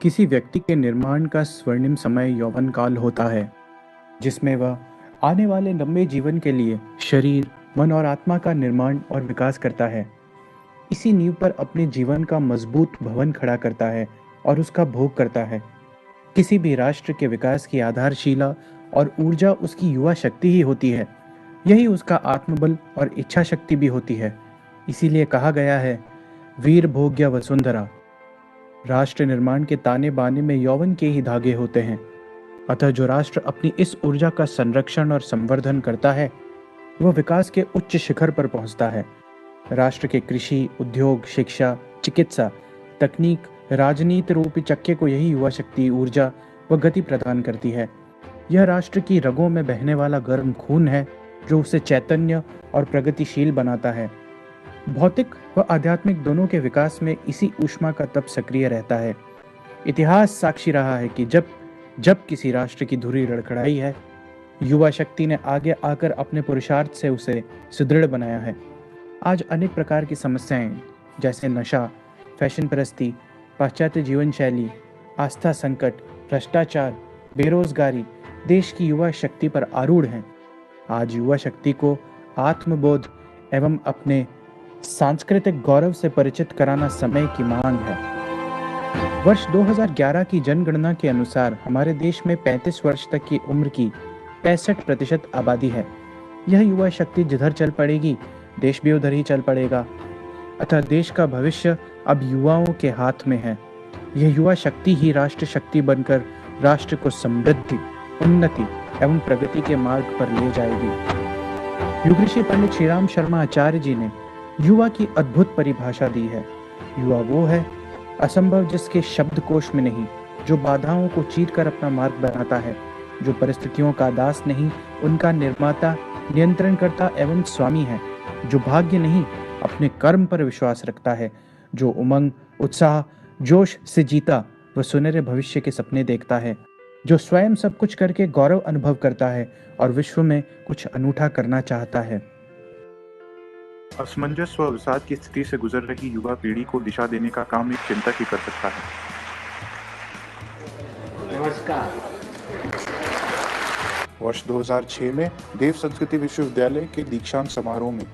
किसी व्यक्ति के निर्माण का स्वर्णिम समय यौवन काल होता है, जिसमें वह आने वाले लंबे जीवन के लिए शरीर, मन और आत्मा का निर्माण और विकास करता है। इसी नींव पर अपने जीवन का मजबूत भवन खड़ा करता है और उसका भोग करता है। किसी भी राष्ट्र के विकास की आधारशिला और ऊर्जा उसकी युवा शक्ति ही होती है। यही उसका आत्मबल और इच्छा शक्ति भी होती है। इसीलिए कहा गया है, वीर भोग्य वसुंधरा। राष्ट्र निर्माण के ताने बाने में यौवन के ही धागे होते हैं। अतः जो राष्ट्र अपनी इस ऊर्जा का संरक्षण और संवर्धन करता है, वह विकास के उच्च शिखर पर पहुंचता है। राष्ट्र के कृषि, उद्योग, शिक्षा, चिकित्सा, तकनीक, राजनीति रूपी चक्के को यही युवा शक्ति, ऊर्जा व गति प्रदान करती है। यह राष्ट्र की रगों में बहने वाला गर्म खून है, जो उसे चैतन्य और प्रगतिशील बनाता है। भौतिक व आध्यात्मिक दोनों के विकास में इसी ऊष्मा का तप सक्रिय रहता है। इतिहास साक्षी रहा है कि जब जब किसी राष्ट्र की धुरी लड़खड़ाई है, युवा शक्ति ने आगे आकर अपने पुरुषार्थ से उसे सुदृढ़ बनाया है। आज अनेक प्रकार की समस्याएं जैसे नशा, फैशन परस्ती, पाश्चात्य जीवन शैली, आस्था संकट, भ्रष्टाचार, बेरोजगारी देश की युवा शक्ति पर आरूढ़ हैं। आज युवा शक्ति को आत्मबोध एवं अपने सांस्कृतिक गौरव से परिचित कराना समय की मांग है। वर्ष 2011 की जनगणना के अनुसार हमारे देश में 35 वर्ष तक की उम्र की 65% आबादी है। यह युवा शक्ति जिधर चल पड़ेगी, देश भी उधर ही चल पड़ेगा। अतः देश का भविष्य अब युवाओं के हाथ में है। यह युवा शक्ति ही राष्ट्र शक्ति बनकर राष्ट्र को समृद्धि, उन्नति एवं प्रगति के मार्ग पर ले जाएगी। युग ऋषि पंडित श्रीराम शर्मा आचार्य जी ने युवा की अद्भुत परिभाषा दी है। युवा वो है असंभव जिसके शब्दकोश में नहीं, जो बाधाओं को चीर कर अपना मार्ग बनाता है, जो परिस्थितियों का दास नहीं, उनका निर्माता, नियंत्रणकर्ता एवं स्वामी है, जो भाग्य नहीं, अपने कर्म पर विश्वास रखता है, जो उमंग, उत्साह, जोश से जीता व सुनहरे भविष्य के सपने देखता है, जो स्वयं सब कुछ करके गौरव अनुभव करता है और विश्व में कुछ अनूठा करना चाहता है। असमंजस व अवसाद की स्थिति से गुजर रही युवा पीढ़ी को दिशा देने का काम एक चिंतक ही कर सकता है। नमस्कार। वर्ष 2006 में देव संस्कृति विश्वविद्यालय के दीक्षांत समारोह में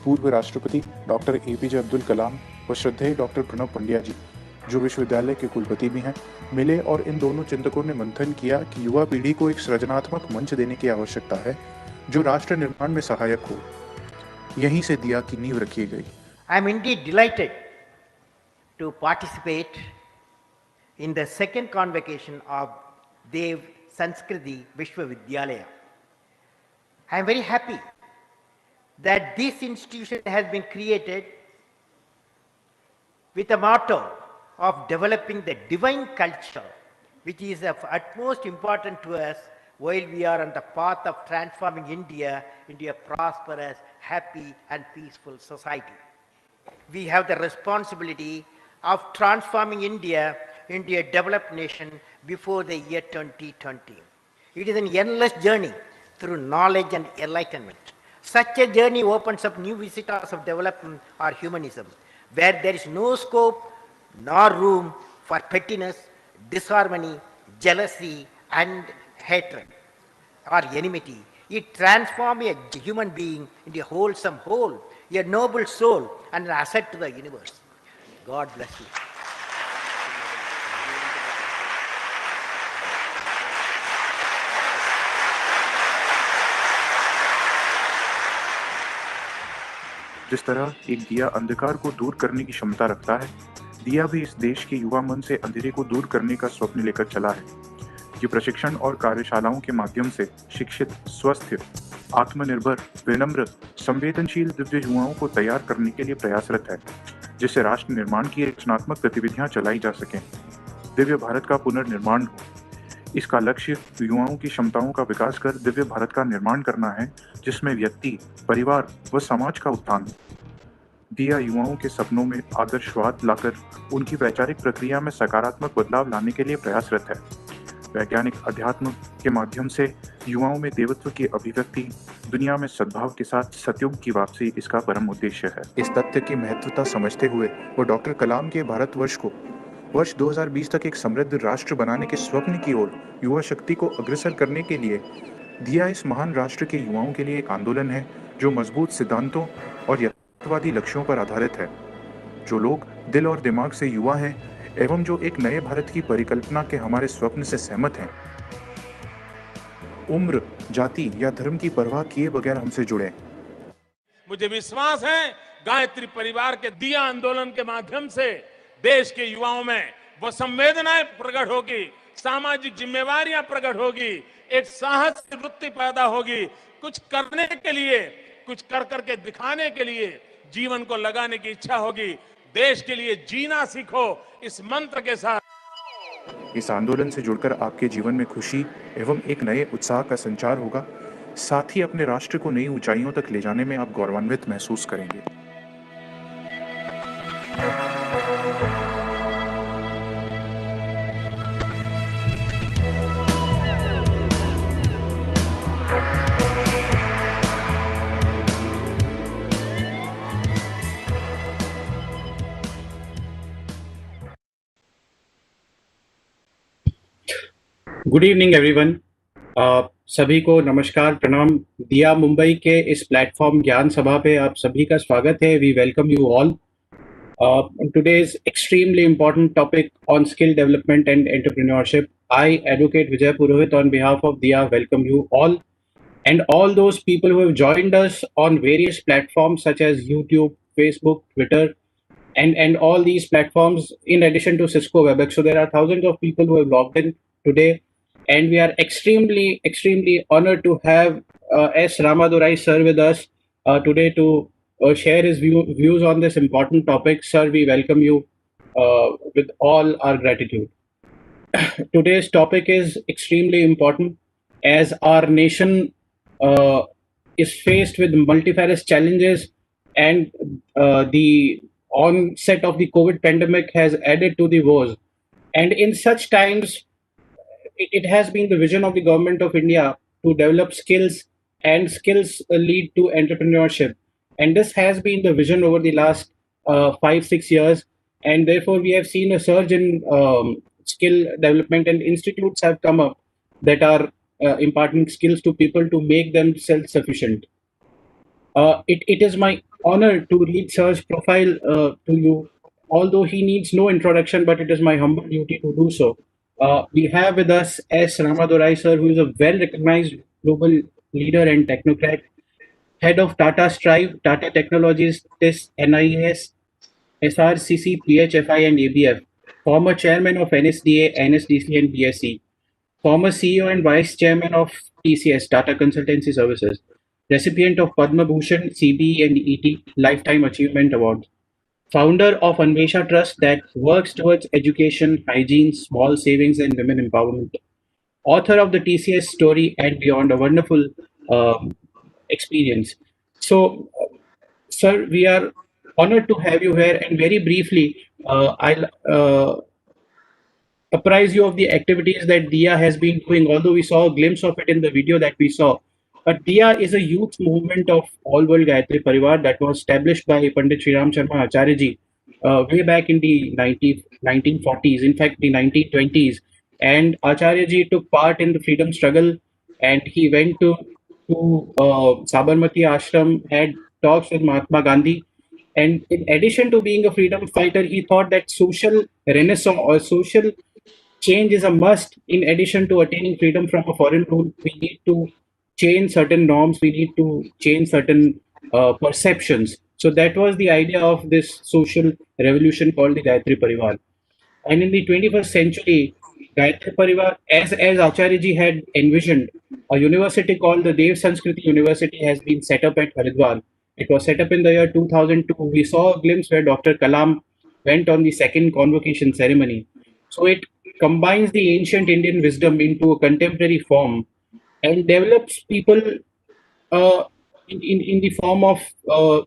पूर्व राष्ट्रपति डॉक्टर APJ अब्दुल कलाम व श्रद्धेय डॉक्टर प्रणव पंड्या जी, जो विश्वविद्यालय के कुलपति भी हैं, मिले और इन दोनों चिंतकों ने मंथन किया कि युवा पीढ़ी को एक सृजनात्मक मंच देने की आवश्यकता है जो राष्ट्र निर्माण में सहायक हो। यहीं से दिया की नींव रखी गई। I am indeed delighted to participate in the second convocation of Dev Sanskriti Vishwavidyalaya. I am very happy that this institution has been created with a motto of developing the divine culture, which is of utmost importance to us while we are on the path of transforming India into a prosperous, happy and peaceful society. We have the responsibility of transforming India into a developed nation before the year 2020. It is an endless journey through knowledge and enlightenment. Such a journey opens up new vistas of development or humanism, where there is no scope nor room for pettiness, disharmony, jealousy and hatred or enmity. It transforms a human being into a wholesome whole, a noble soul and an asset to the universe. God bless you. जिस तरह एक दिया अंधकार को दूर करने की क्षमता रखता है, दिया भी इस देश के युवा मन से अंधेरे को दूर करने का स्वप्न लेकर चला है। ये प्रशिक्षण और कार्यशालाओं के माध्यम से शिक्षित, स्वस्थ, आत्मनिर्भर, विनम्र, संवेदनशील दिव्य युवाओं को तैयार करने के लिए प्रयासरत है, जिससे राष्ट्र निर्माण की रचनात्मक गतिविधियां चलाई जा सकें, दिव्य भारत का पुनर्निर्माण हो। इसका लक्ष्य युवाओं की क्षमताओं का विकास कर दिव्य भारत का निर्माण करना है, जिसमें व्यक्ति, परिवार व समाज का उत्थान हो। दिया युवाओं के सपनों में आदर्शवाद लाकर उनकी वैचारिक प्रक्रिया में सकारात्मक बदलाव लाने के लिए प्रयासरत है। वैज्ञानिक अध्यात्म के माध्यम से युवाओं में देवत्व की अभिव्यक्ति, दुनिया में सद्भाव के साथ सतयुग की वापसी इसका परम उद्देश्य है। इस तथ्य की महत्वता समझते हुए वो डॉक्टर कलाम के भारतवर्ष को वर्ष 2020 तक एक समृद्ध राष्ट्र बनाने के स्वप्न की ओर युवा शक्ति को अग्रसर करने के लिए दिया इस महान राष्ट्र के युवाओं के लिए एक आंदोलन है जो मजबूत सिद्धांतों और यथार्थवादी लक्ष्यों पर आधारित है। जो लोग दिल और दिमाग से युवा हैं एवं जो एक नए भारत की परिकल्पना के हमारे स्वप्न से सहमत हैं, उम्र, जाति या धर्म की परवाह किए बगैर हमसे जुड़ें। मुझे विश्वास है गायत्री परिवार के दिया आंदोलन के माध्यम से देश के युवाओं में वो संवेदनाएं प्रकट होगी, सामाजिक जिम्मेवारियां प्रकट होगी, एक साहस की वृत्ति पैदा होगी, कुछ करने के लिए, कुछ कर करके दिखाने के लिए जीवन को लगाने की इच्छा होगी। देश के लिए जीना सीखो, इस मंत्र के साथ इस आंदोलन से जुड़कर आपके जीवन में खुशी एवं एक नए उत्साह का संचार होगा। साथ ही अपने राष्ट्र को नई ऊंचाइयों तक ले जाने में आप गौरवान्वित महसूस करेंगे। Good evening everyone. सभी को नमस्कार, प्रणाम। दिया मुंबई के इस प्लेटफॉर्म ज्ञान सभा पे आप सभी का स्वागत है। We welcome you all. Today's extremely important topic on skill development and entrepreneurship. I, Advocate Vijay Purohit, on behalf of Diya, welcome you all. And all those people who have joined us on various platforms such as YouTube, Facebook, Twitter, and all these platforms in addition to Cisco WebEx. So there are thousands of people who have logged in today. And we are extremely honored to have S. RAMADORAI sir with us today to share his views on this important topic. Sir, we welcome you with all our gratitude. Today's topic is extremely important as our nation is faced with multifarious challenges, and the onset of the COVID pandemic has added to the woes. And in such times, it has been the vision of the government of India to develop skills, and skills lead to entrepreneurship. And this has been the vision over the last 5-6 years. And therefore, we have seen a surge in skill development, and institutes have come up that are imparting skills to people to make them self-sufficient. It is my honor to read sir's profile to you, although he needs no introduction, but it is my humble duty to do so. We have with us S. RAMADORAI sir, who is a well-recognized global leader and technocrat, head of Tata Strive, Tata Technologies, TIS, NIAS, SRCC, PHFI, and ABF, former chairman of NSDA, NSDC, and BSc, former CEO and vice chairman of TCS, Tata Consultancy Services, recipient of Padma, Bhushan, CBE, and ET Lifetime Achievement Awards, founder of Anwesha Trust that works towards education, hygiene, small savings, and women empowerment, author of the TCS Story and Beyond, a wonderful experience. So, sir, we are honored to have you here, and very briefly, I'll apprise you of the activities that DIYA has been doing, although we saw a glimpse of it in the video that we saw. But DIYA is a youth movement of All World Gayatri Parivar that was established by Pandit Sri Ram Sharma Acharya ji way back in the 1940s, in fact, the 1920s. And Acharya ji took part in the freedom struggle, and he went to Sabarmati Ashram, had talks with Mahatma Gandhi. And in addition to being a freedom fighter, he thought that social renaissance or social change is a must. In addition to attaining freedom from a foreign rule, we need to change certain norms, we need to change certain perceptions. So that was the idea of this social revolution called the Gayatri Parivar. And in the 21st century, Gayatri Parivar, as Acharya ji had envisioned, a university called the Dev Sanskriti University has been set up at Haridwar. It was set up in the year 2002. We saw a glimpse where Dr. Kalam went on the second convocation ceremony. So it combines the ancient Indian wisdom into a contemporary form and develops people in the form of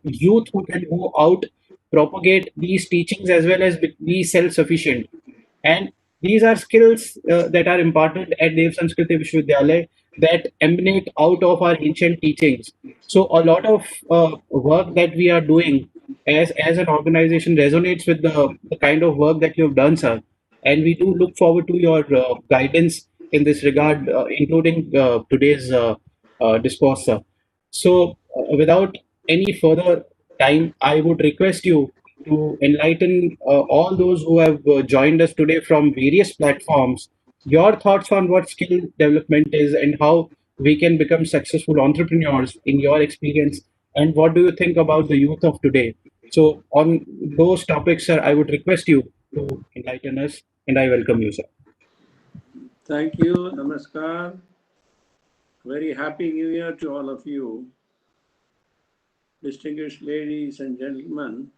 youth who can go out, propagate these teachings as well as be self-sufficient. And these are skills that are imparted at Dev Sanskriti Vishwavidyalaya that emanate out of our ancient teachings. So a lot of work that we are doing as an organization resonates with the kind of work that you have done, sir. And we do look forward to your guidance in this regard, including today's discourse, sir. So, without any further time, I would request you to enlighten all those who have joined us today from various platforms your thoughts on what skill development is and how we can become successful entrepreneurs in your experience, and what do you think about the youth of today. So, on those topics, sir, I would request you to enlighten us, and I welcome you, sir. Thank you. Namaskar. Very happy New Year to all of you, distinguished ladies and gentlemen.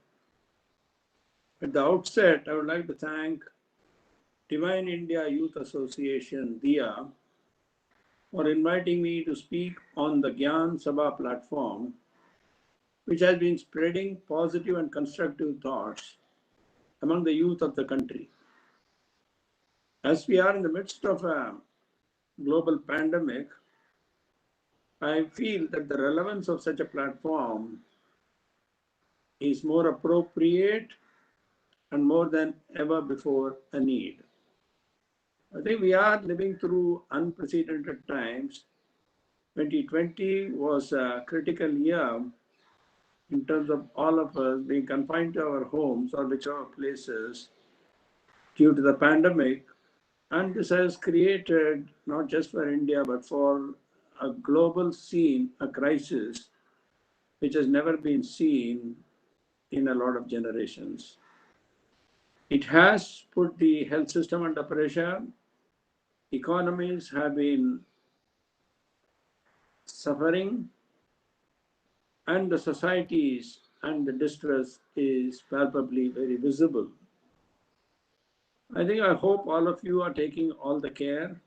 At the outset, I would like to thank Divine India Youth Association, DIYA, for inviting me to speak on the Gyan Sabha platform, which has been spreading positive and constructive thoughts among the youth of the country. As we are in the midst of a global pandemic, I feel that the relevance of such a platform is more appropriate and more than ever before a need. I think we are living through unprecedented times. 2020 was a critical year in terms of all of us being confined to our homes or whichever places due to the pandemic. And this has created, not just for India, but for a global scene, a crisis which has never been seen in a lot of generations. It has put the health system under pressure. Economies have been suffering, and the societies and the distress is palpably very visible. I hope all of you are taking all the care,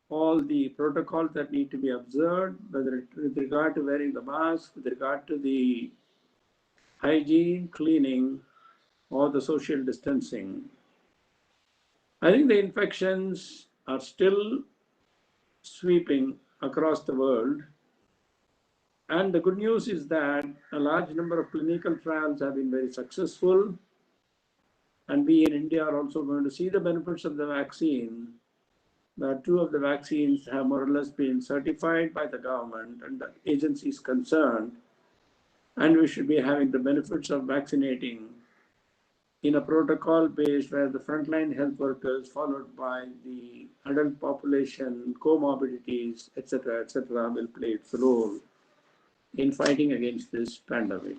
all the protocols that need to be observed, whether with regard to wearing the mask, with regard to the hygiene, cleaning, or the social distancing. I think the infections are still sweeping across the world. And the good news is that a large number of clinical trials have been very successful. And we in India are also going to see the benefits of the vaccine. That two of the vaccines have more or less been certified by the government and the agencies concerned. And we should be having the benefits of vaccinating in a protocol based where the frontline health workers, followed by the adult population, comorbidities, etc., will play its role in fighting against this pandemic.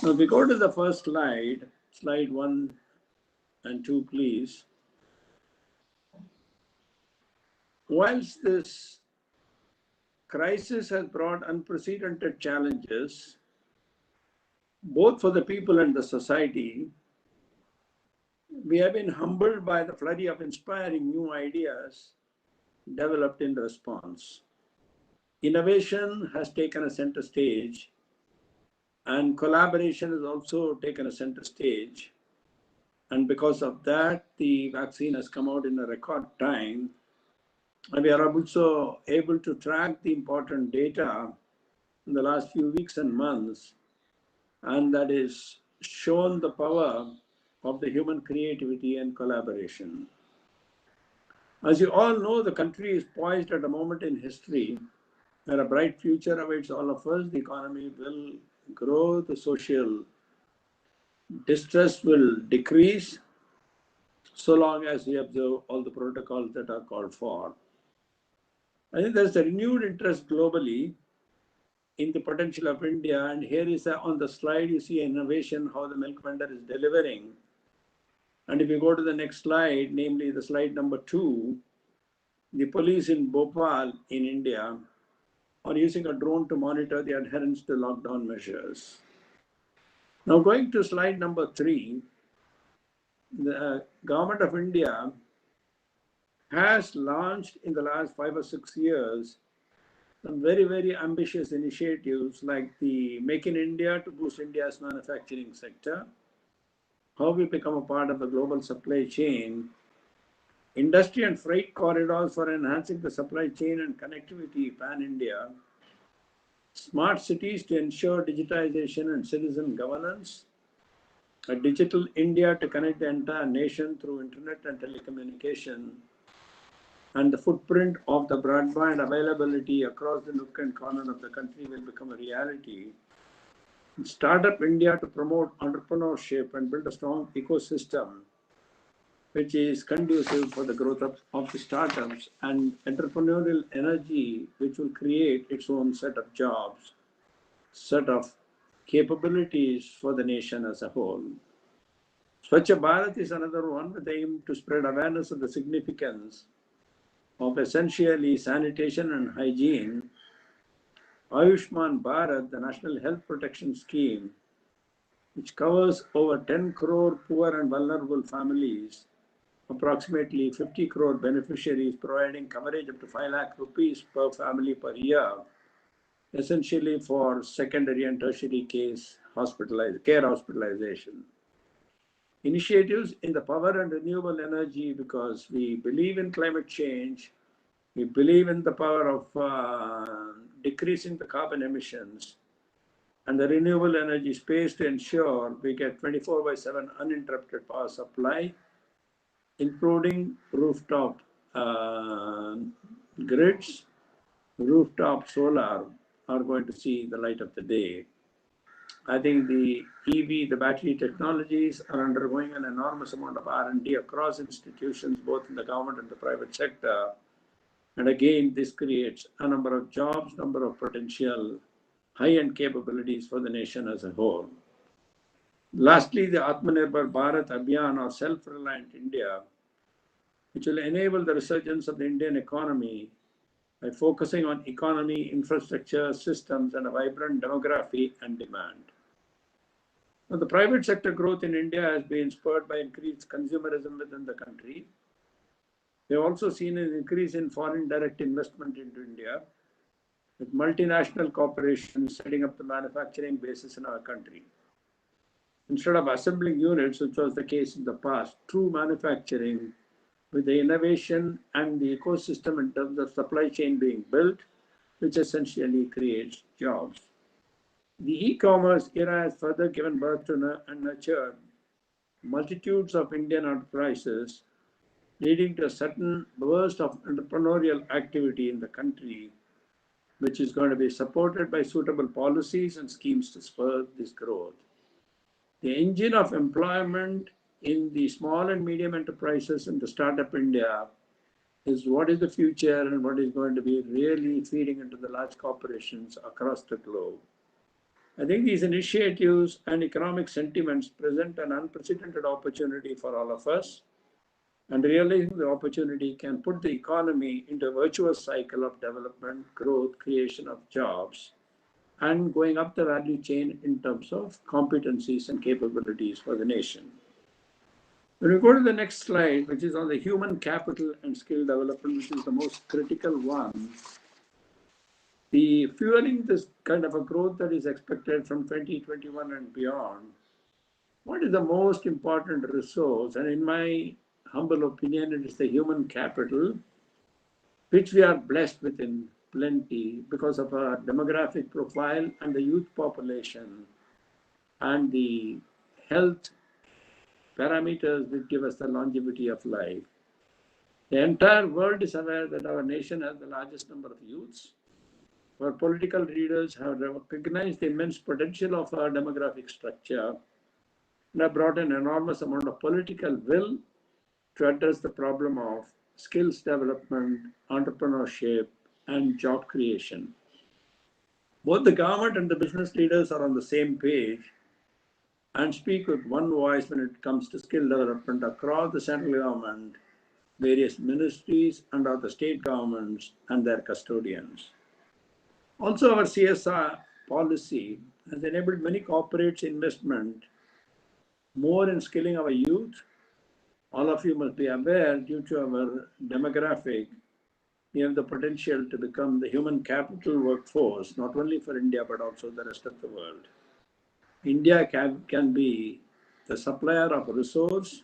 Now, if we go to the first slide, slide 1 and 2, please. Whilst this crisis has brought unprecedented challenges, both for the people and the society, we have been humbled by the flurry of inspiring new ideas developed in response. Innovation has taken a center stage, and collaboration has also taken a center stage. And because of that, the vaccine has come out in a record time. And we are also able to track the important data in the last few weeks and months. And that is shown the power of the human creativity and collaboration. As you all know, the country is poised at a moment in history where a bright future awaits all of us. The economy will grow, the social distress will decrease, so long as we observe all the protocols that are called for. I think there's a renewed interest globally in the potential of India. And here is on the slide, you see innovation, how the milk vendor is delivering. And if you go to the next slide, namely the slide number 2, the police in Bhopal in India are using a drone to monitor the adherence to lockdown measures. Now going to slide number 3, the government of India has launched in the last 5 or 6 years some very, very ambitious initiatives like the Make in India to boost India's manufacturing sector, how we become a part of the global supply chain, industry and freight corridors for enhancing the supply chain and connectivity pan-India, smart cities to ensure digitization and citizen governance, a digital India to connect the entire nation through internet and telecommunication, and the footprint of the broadband availability across the nook and corner of the country will become a reality. Startup India to promote entrepreneurship and build a strong ecosystem which is conducive for the growth of the startups, and entrepreneurial energy which will create its own set of jobs, set of capabilities for the nation as a whole. Swachh Bharat is another one with the aim to spread awareness of the significance of essentially sanitation and hygiene. Ayushman Bharat, the National Health Protection Scheme, which covers over 10 crore poor and vulnerable families, approximately 50 crore beneficiaries, providing coverage up to 5 lakh rupees per family per year, essentially for secondary and tertiary care hospitalization. Initiatives in the power and renewable energy, because we believe in climate change, we believe in the power of decreasing the carbon emissions, and the renewable energy space to ensure we get 24/7 uninterrupted power supply, including rooftop grids, rooftop solar are going to see the light of the day. I think the EV, the battery technologies are undergoing an enormous amount of R&D across institutions, both in the government and the private sector. And again, this creates a number of jobs, number of potential high-end capabilities for the nation as a whole. Lastly, the Atmanirbhar Bharat Abhiyan, or self-reliant India, which will enable the resurgence of the Indian economy by focusing on economy, infrastructure, systems, and a vibrant demography and demand. Now, the private sector growth in India has been spurred by increased consumerism within the country. We have also seen an increase in foreign direct investment into India, with multinational corporations setting up the manufacturing bases in our country. Instead of assembling units, which was the case in the past, true manufacturing with the innovation and the ecosystem in terms of supply chain being built, which essentially creates jobs. The e-commerce era has further given birth to and nurtured multitudes of Indian enterprises, leading to a certain burst of entrepreneurial activity in the country, which is going to be supported by suitable policies and schemes to spur this growth. The engine of employment in the small and medium enterprises in the startup India is what is the future and what is going to be really feeding into the large corporations across the globe. I think these initiatives and economic sentiments present an unprecedented opportunity for all of us, and realizing the opportunity can put the economy into a virtuous cycle of development, growth, creation of jobs, and going up the value chain in terms of competencies and capabilities for the nation. When we go to the next slide, which is on the human capital and skill development, which is the most critical one, the fueling this kind of a growth that is expected from 2021 and beyond, what is the most important resource? And in my humble opinion, it is the human capital, which we are blessed with in plenty because of our demographic profile and the youth population and the health parameters which give us the longevity of life. The entire world is aware that our nation has the largest number of youths. Our political leaders have recognized the immense potential of our demographic structure and have brought an enormous amount of political will to address the problem of skills development, entrepreneurship, and job creation. Both the government and the business leaders are on the same page and speak with one voice when it comes to skill development across the central government, various ministries, and other state governments and their custodians. Also, our CSR policy has enabled many corporates investment more in skilling our youth. All of you must be aware, due to our demographic, we have the potential to become the human capital workforce, not only for India, but also the rest of the world. India can be the supplier of resource,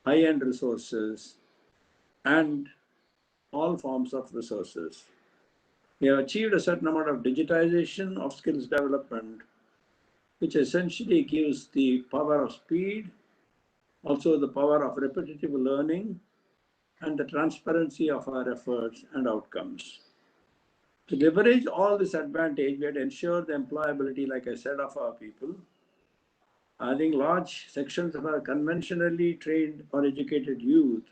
high-end resources, and all forms of. We have achieved a certain amount of digitization of skills development, which essentially gives the power of speed, also the power of repetitive learning, and the transparency of our efforts and outcomes. To leverage all this advantage, we had to ensure the employability, like I said, of our people. I think large sections of our conventionally trained or educated youth,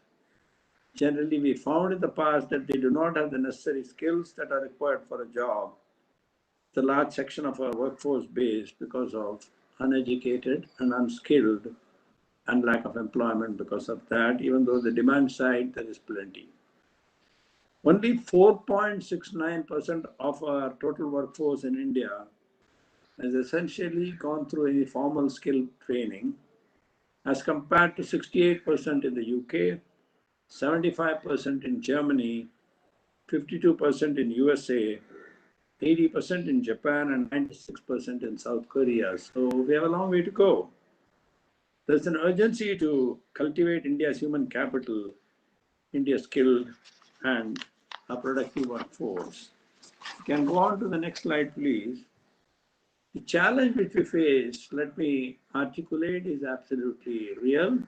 generally we found in the past that they do not have the necessary skills that are required for a job. The large section of our workforce base because of uneducated and unskilled and lack of employment because of that, even though the demand side there is plenty. Only 4.69% of our total workforce in India has essentially gone through any formal skill training, as compared to 68% in the UK, 75% in Germany, 52% in USA, 80% in Japan, and 96% in South Korea. So we have a long way to go. There's an urgency to cultivate India's human capital, India's skilled and a productive workforce. You can go on to the next slide, please. The challenge which we face, let me articulate, is absolutely real.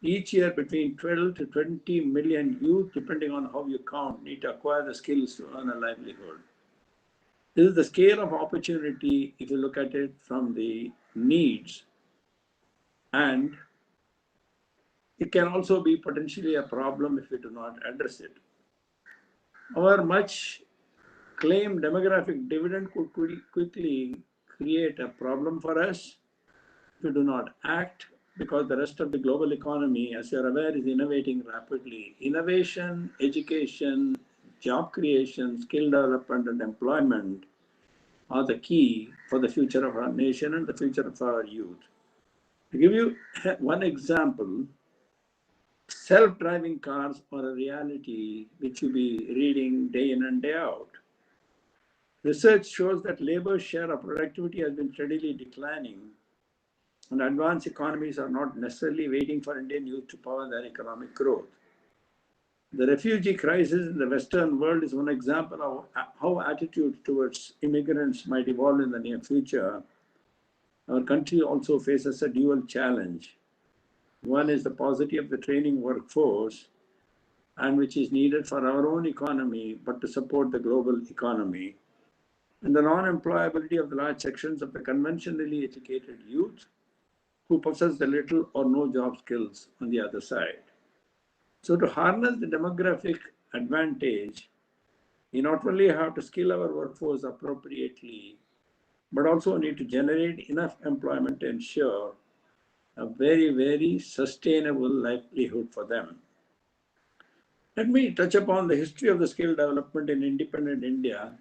Each year, between 12 to 20 million youth, depending on how you count, need to acquire the skills to earn a livelihood. This is the scale of opportunity if you look at it from the needs, and it can also be potentially a problem if we do not address it. Our much claimed demographic dividend could quickly create a problem for us if we do not act, because the rest of the global economy, as you're aware, is innovating rapidly. Innovation, education, job creation, skill development, and employment are the key for the future of our nation and the future of our youth. To give you one example, self-driving cars are a reality which you'll be reading day in and day out. Research shows that labor's share of productivity has been steadily declining, and advanced economies are not necessarily waiting for Indian youth to power their economic growth. The refugee crisis in the Western world is one example of how attitudes towards immigrants might evolve in the near future. Our country also faces a dual challenge. One is the paucity of the training workforce, and which is needed for our own economy, but to support the global economy, and the non-employability of the large sections of the conventionally educated youth who possess the little or no job skills on the other side. So to harness the demographic advantage, we not only have to skill our workforce appropriately, but also need to generate enough employment to ensure a very, very sustainable livelihood for them. Let me touch upon the history of the skill development in independent India,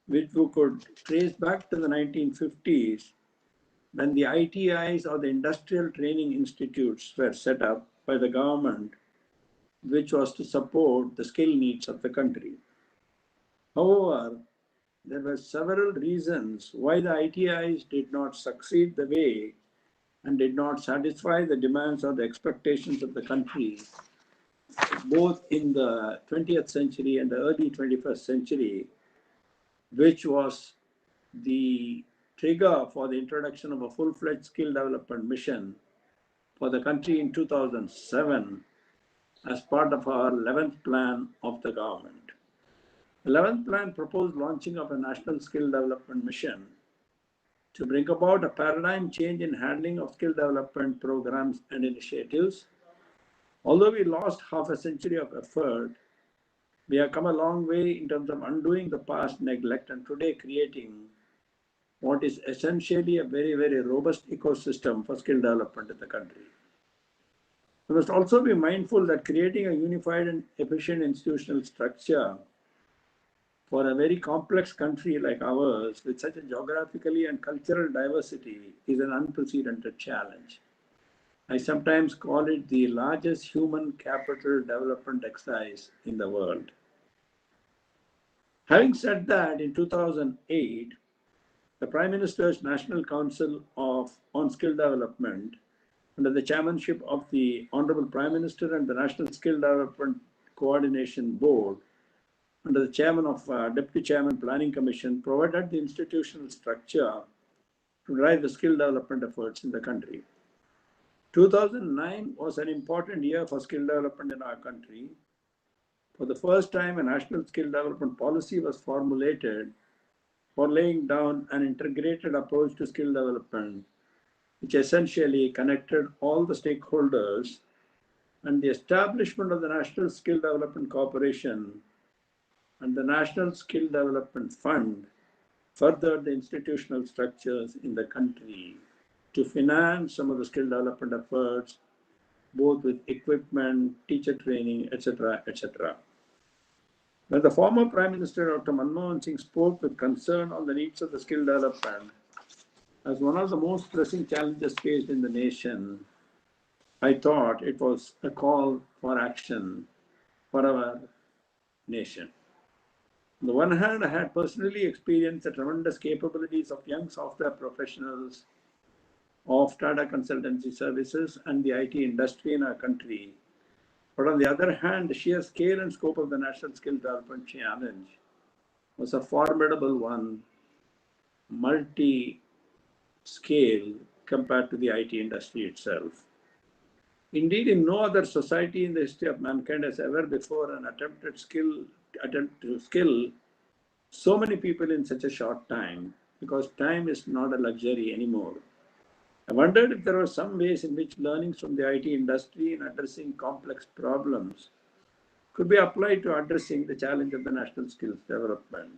which we could trace back to the 1950s, when the ITIs, or the Industrial Training Institutes, were set up by the government, which was to support the skill needs of the country. However, there were several reasons why the ITIs did not succeed the way and did not satisfy the demands or the expectations of the country, both in the 20th century and the early 21st century, which was the trigger for the introduction of a full-fledged skill development mission for the country in 2007 as part of our 11th plan of the government. The 11th plan proposed launching of a national skill development mission to bring about a paradigm change in handling of skill development programs and initiatives. Although we lost half a century of effort, we have come a long way in terms of undoing the past neglect and today creating what is essentially a very, very robust ecosystem for skill development in the country. We must also be mindful that creating a unified and efficient institutional structure for a very complex country like ours, with such a geographically and cultural diversity, is an unprecedented challenge. I sometimes call it the largest human capital development exercise in the world. Having said that, in 2008, the Prime Minister's National Council on Skill Development, under the chairmanship of the Honorable Prime Minister and the National Skill Development Coordination Board, under the chairman of Deputy Chairman Planning Commission, provided the institutional structure to drive the skill development efforts in the country. 2009 was an important year for skill development in our country. For the first time, a national skill development policy was formulated for laying down an integrated approach to skill development, which essentially connected all the stakeholders, and the establishment of the National Skill Development Corporation and the National Skill Development Fund furthered the institutional structures in the country to finance some of the skill development efforts, both with equipment, teacher training, etc., etc. When the former Prime Minister, Dr. Manmohan Singh, spoke with concern on the needs of the skill development as one of the most pressing challenges faced in the nation, I thought it was a call for action for our nation. On the one hand, I had personally experienced the tremendous capabilities of young software professionals of Tata Consultancy Services and the IT industry in our country. But on the other hand, the sheer scale and scope of the National Skill Development Challenge was a formidable one, multi-scale compared to the IT industry itself. Indeed, in no other society in the history of mankind has ever before an attempt to skill so many people in such a short time, because time is not a luxury anymore. I wondered if there were some ways in which learnings from the IT industry in addressing complex problems could be applied to addressing the challenge of the national skills development.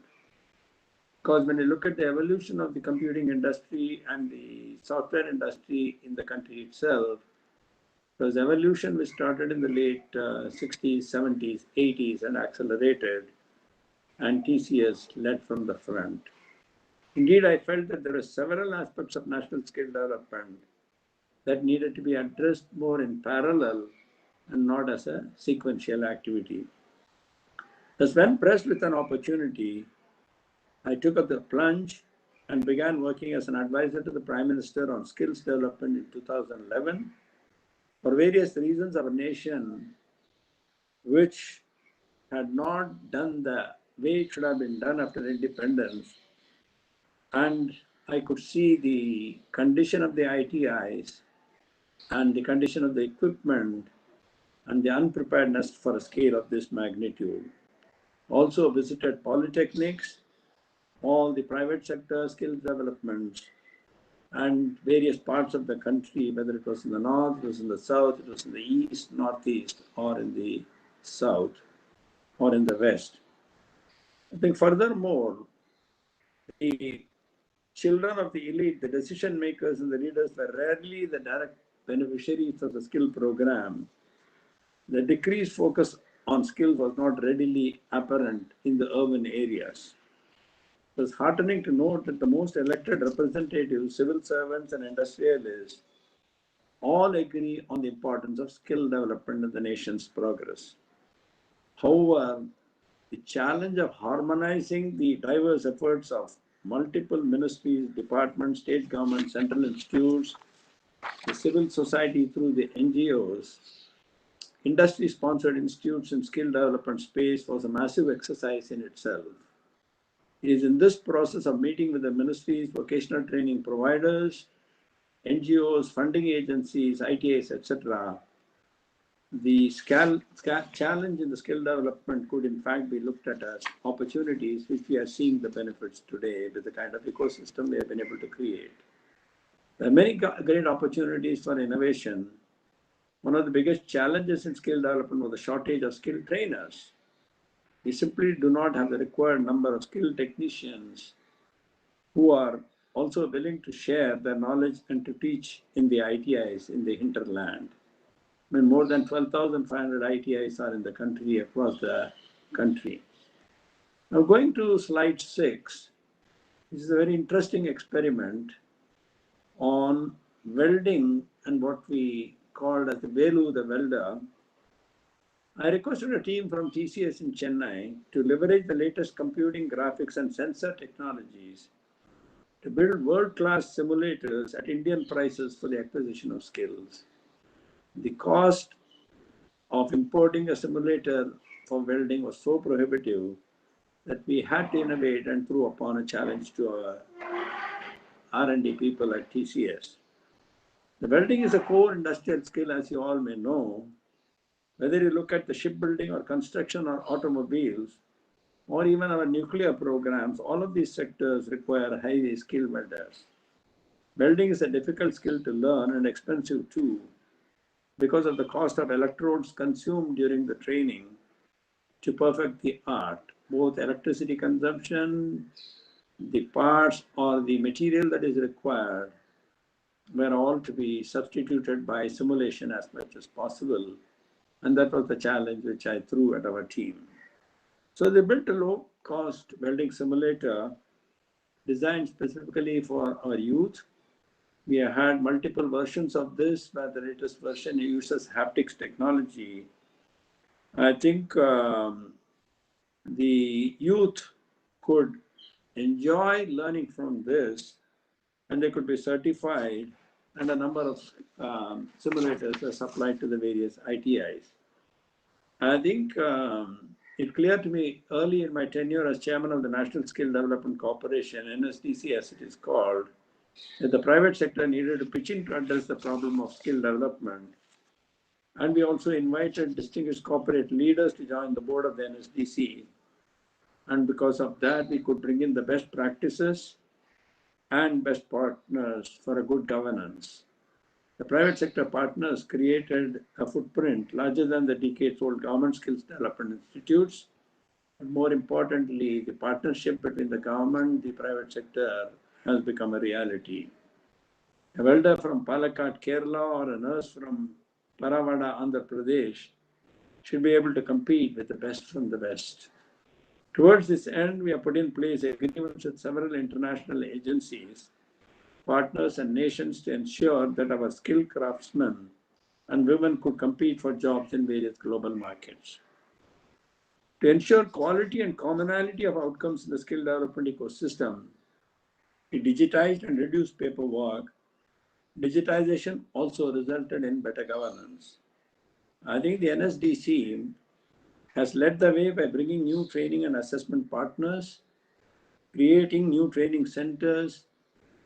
Because when you look at the evolution of the computing industry and the software industry in the country itself, there was evolution which started in the late 60s, 70s, 80s and accelerated, and TCS led from the front. Indeed, I felt that there were several aspects of national skill development that needed to be addressed more in parallel and not as a sequential activity. Thus, when pressed with an opportunity, I took up the plunge and began working as an advisor to the Prime Minister on skills development in 2011. For various reasons, our nation, which had not done the way it should have been done after independence, and I could see the condition of the ITIs and the condition of the equipment and the unpreparedness for a scale of this magnitude. Also visited polytechnics, all the private sector skills developments, and various parts of the country, whether it was in the north, it was in the south, it was in the east, northeast, or in the south, or in the west. I think furthermore, the children of the elite, the decision makers and the leaders were rarely the direct beneficiaries of the skill program. The decreased focus on skills was not readily apparent in the urban areas. It was heartening to note that the most elected representatives, civil servants and industrialists all agree on the importance of skill development in the nation's progress. However, the challenge of harmonizing the diverse efforts of multiple ministries, departments, state governments, central institutes, the civil society through the NGOs, industry-sponsored institutes in skill development space was a massive exercise in itself. It is in this process of meeting with the ministries, vocational training providers, NGOs, funding agencies, ITAs, etc., the challenge in the skill development could in fact be looked at as opportunities, which we are seeing the benefits today with the kind of ecosystem we have been able to create. There are many great opportunities for innovation. One of the biggest challenges in skill development was the shortage of skilled trainers. We simply do not have the required number of skilled technicians who are also willing to share their knowledge and to teach in the ITIs in the hinterland. I mean, more than 12,500 ITIs are in the country, across the country. Now, going to slide 6, this is a very interesting experiment on welding and what we called as the Velu, the welder. I requested a team from TCS in Chennai to leverage the latest computing, graphics, and sensor technologies to build world-class simulators at Indian prices for the acquisition of skills. The cost of importing a simulator for welding was so prohibitive that we had to innovate and threw upon a challenge to R&D people at TCS. The welding is a core industrial skill, as you all may know. Whether you look at the shipbuilding or construction or automobiles, or even our nuclear programs, all of these sectors require highly skilled welders. Welding is a difficult skill to learn and expensive too, because of the cost of electrodes consumed during the training to perfect the art. Both electricity consumption, the parts, or the material that is required were all to be substituted by simulation as much as possible. And that was the challenge which I threw at our team. So they built a low-cost welding simulator designed specifically for our youth. We have had multiple versions of this, where the latest version uses haptics technology. I think the youth could enjoy learning from this, and they could be certified, and a number of simulators are supplied to the various ITIs. I think it clear to me early in my tenure as chairman of the National Skill Development Corporation, NSDC as it is called, that the private sector needed to pitch in to address the problem of skill development. And we also invited distinguished corporate leaders to join the board of the NSDC. And because of that, we could bring in the best practices and best partners for a good governance. The private sector partners created a footprint larger than the decades-old government skills development institutes. And more importantly, the partnership between the government and the private sector has become a reality. A welder from Palakkad, Kerala, or a nurse from Paravada, Andhra Pradesh should be able to compete with the best from the best. Towards this end, we have put in place agreements with several international agencies, partners, and nations to ensure that our skilled craftsmen and women could compete for jobs in various global markets. To ensure quality and commonality of outcomes in the skill development ecosystem, we digitized and reduced paperwork. Digitization also resulted in better governance. I think the NSDC has led the way by bringing new training and assessment partners, creating new training centers,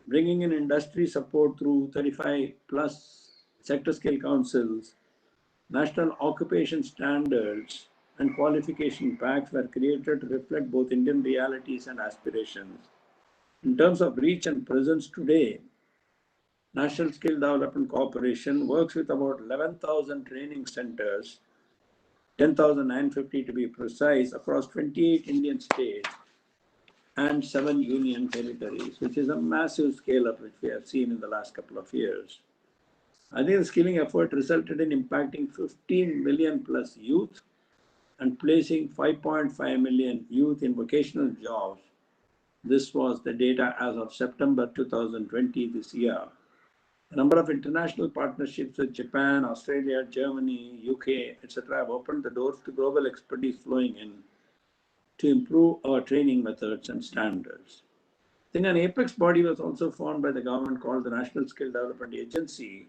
bringing in industry support through 35 plus sector scale councils, national occupation standards, and qualification packs were created to reflect both Indian realities and aspirations. In terms of reach and presence today, National Skill Development Corporation works with about 11,000 training centers, 10,950 to be precise, across 28 Indian states and 7 union territories, which is a massive scale up which we have seen in the last couple of years. I think the skilling effort resulted in impacting 15 million plus youth and placing 5.5 million youth in vocational jobs. This was the data as of September 2020 this year. A number of international partnerships with Japan, Australia, Germany, UK, etc. have opened the doors to global expertise flowing in to improve our training methods and standards. I think an apex body was also formed by the government called the National Skill Development Agency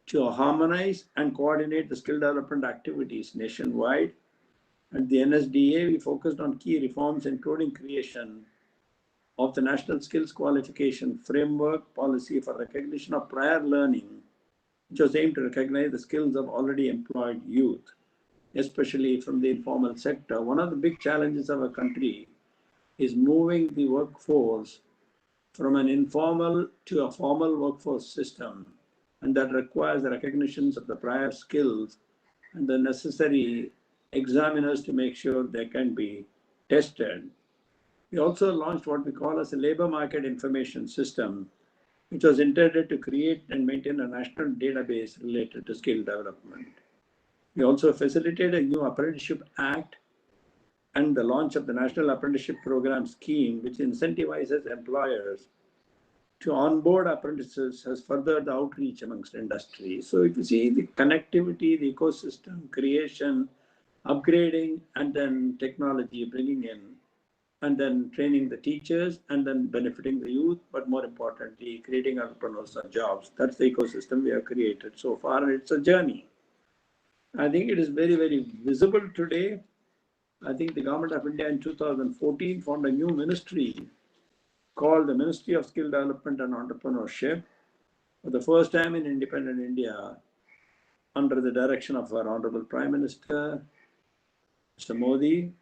to harmonize and coordinate the skill development activities nationwide. At the NSDA, we focused on key reforms, including creation of the National Skills Qualification Framework policy for recognition of prior learning, which was aimed to recognize the skills of already employed youth, especially from the informal sector. One of the big challenges of our country is moving the workforce from an informal to a formal workforce system, and that requires the recognitions of the prior skills and the necessary examiners to make sure they can be tested. We also launched what we call as a labor market information system, which was intended to create and maintain a national database related to skill development. We also facilitated a new Apprenticeship Act and the launch of the National Apprenticeship Program Scheme, which incentivizes employers to onboard apprentices, has furthered the outreach amongst industry. So if you see the connectivity, the ecosystem, creation, upgrading, and then technology bringing in, and then training the teachers, and then benefiting the youth, but more importantly, creating entrepreneurs and jobs. That's the ecosystem we have created so far, and it's a journey. I think it is very, very visible today. I think the government of India in 2014 formed a new ministry called the Ministry of Skill Development and Entrepreneurship, for the first time in independent India, under the direction of our Honorable Prime Minister, Mr. Modi,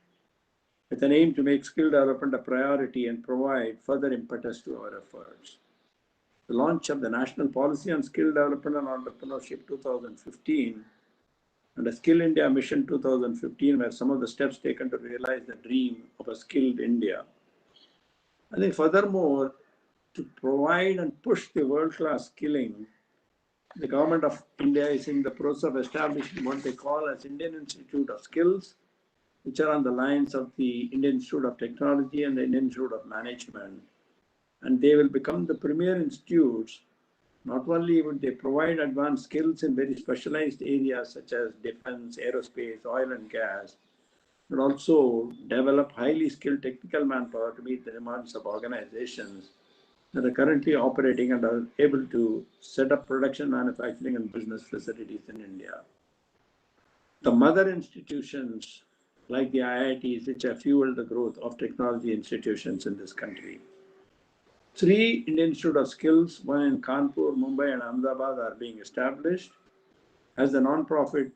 with an aim to make skill development a priority and provide further impetus to our efforts. The launch of the National Policy on Skill Development and Entrepreneurship 2015 and a Skill India Mission 2015 were some of the steps taken to realize the dream of a skilled India. I think furthermore, to provide and push the world-class skilling, the government of India is in the process of establishing what they call as Indian Institute of Skills, which are on the lines of the Indian Institute of Technology and the Indian Institute of Management. And they will become the premier institutes. Not only would they provide advanced skills in very specialized areas such as defense, aerospace, oil and gas, but also develop highly skilled technical manpower to meet the demands of organizations that are currently operating and are able to set up production, manufacturing, and business facilities in India. The mother institutions, like the IITs, which have fueled the growth of technology institutions in this country. 3 Indian Institute of Skills, one in Kanpur, Mumbai, and Ahmedabad, are being established as the non-profit,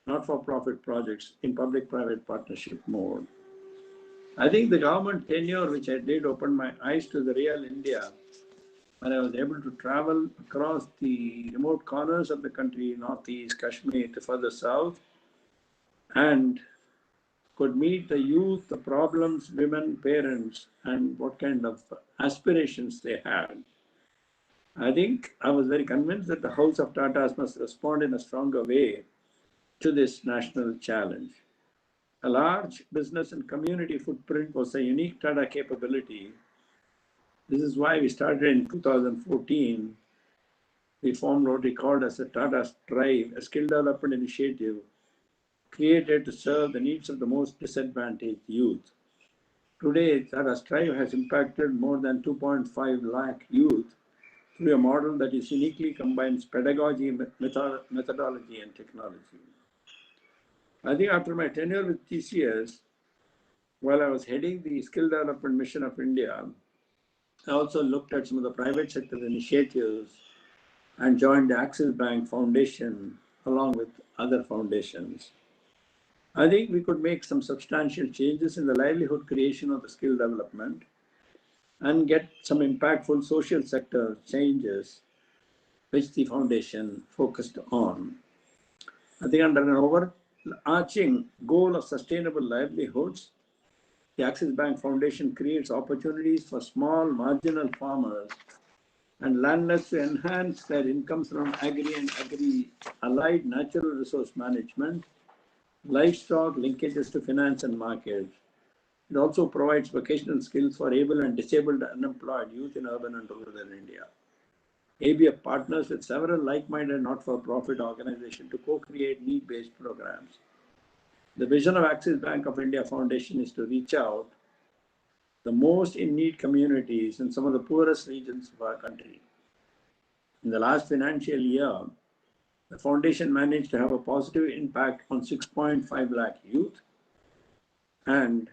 not-for-profit projects in public-private partnership mode. I think the government tenure, which I did, opened my eyes to the real India when I was able to travel across the remote corners of the country, northeast, Kashmir, to further south, and could meet the youth, the problems, women, parents, and what kind of aspirations they had. I think I was very convinced that the House of Tatas must respond in a stronger way to this national challenge. A large business and community footprint was a unique Tata capability. This is why we started in 2014. We formed what we called as a Tata Strive, a skill development initiative created to serve the needs of the most disadvantaged youth. Today, Tata Strive has impacted more than 2.5 lakh youth through a model that is uniquely combines pedagogy, methodology, and technology. I think after my tenure with TCS, while I was heading the skill development mission of India, I also looked at some of the private sector initiatives and joined the Axis Bank Foundation along with other foundations. I think we could make some substantial changes in the livelihood creation of the skill development and get some impactful social sector changes which the foundation focused on. I think under an overarching goal of sustainable livelihoods, the Axis Bank Foundation creates opportunities for small marginal farmers and landless to enhance their incomes from agri and agri-allied natural resource management, livestock, linkages to finance and markets. It also provides vocational skills for able and disabled unemployed youth in urban and rural India. ABF partners with several like-minded not-for-profit organizations to co-create need-based programs. The vision of Axis Bank of India Foundation is to reach out the most in-need communities in some of the poorest regions of our country. In the last financial year, the foundation managed to have a positive impact on 6.5 lakh youth and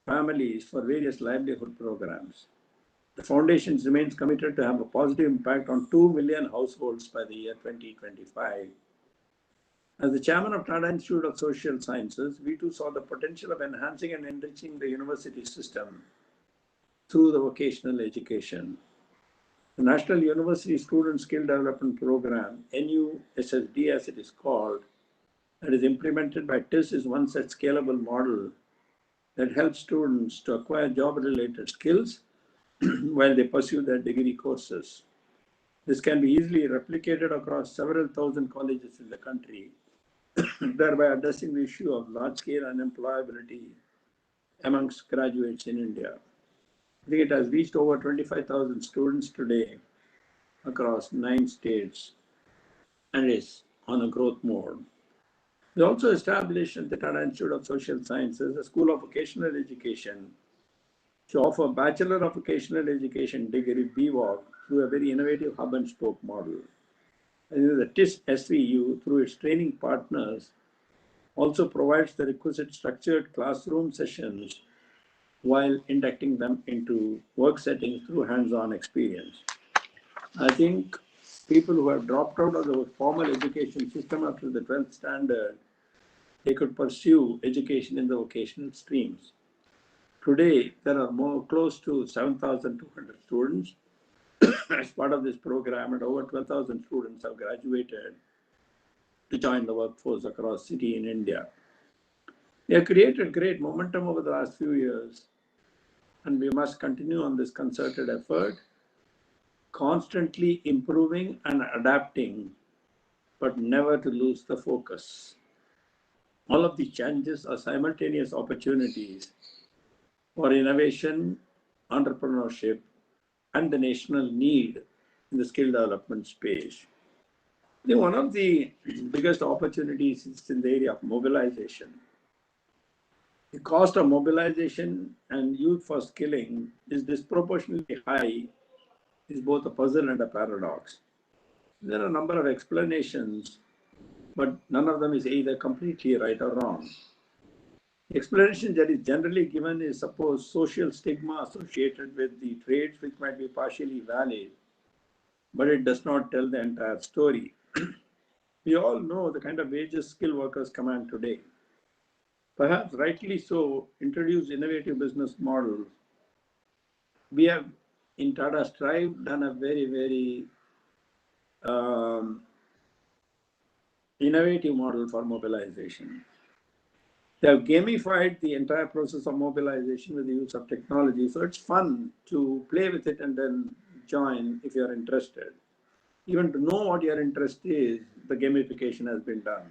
families for various livelihood programs. The foundation remains committed to have a positive impact on 2 million households by the year 2025. As the chairman of Tata Institute of Social Sciences, we too saw the potential of enhancing and enriching the university system through the vocational education. The National University Student Skill Development Program, NUSSD as it is called, that is implemented by TIS is one such scalable model that helps students to acquire job-related skills while they pursue their degree courses. This can be easily replicated across several thousand colleges in the country, thereby addressing the issue of large-scale unemployability amongst graduates in India. I think it has reached over 25,000 students today across 9 states and is on a growth mode. We also established at the Tata Institute of Social Sciences a School of Vocational Education to offer Bachelor of Vocational Education degree BVOC through a very innovative hub and spoke model. And the TIS SVU, through its training partners, also provides the requisite structured classroom sessions while inducting them into work settings through hands-on experience. I think people who have dropped out of the formal education system after the 12th standard, they could pursue education in the vocational streams. Today, there are close to 7,200 students as part of this program, and over 12,000 students have graduated to join the workforce across city in India. They have created great momentum over the last few years, and we must continue on this concerted effort, constantly improving and adapting, but never to lose the focus. All of these challenges are simultaneous opportunities for innovation, entrepreneurship, and the national need in the skill development space. I think one of the biggest opportunities is in the area of mobilization. The cost of mobilization and youth for skilling is disproportionately high, is both a puzzle and a paradox. There are a number of explanations, but none of them is either completely right or wrong. The explanation that is generally given is, suppose, social stigma associated with the trades, which might be partially valid, but it does not tell the entire story. We all know the kind of wages skilled workers command today. Perhaps rightly so, introduce innovative business models. We have in Tata Strive done a very innovative model for mobilization. They have gamified the entire process of mobilization with the use of technology. So it's fun to play with it and then join if you're interested. Even to know what your interest is, the gamification has been done.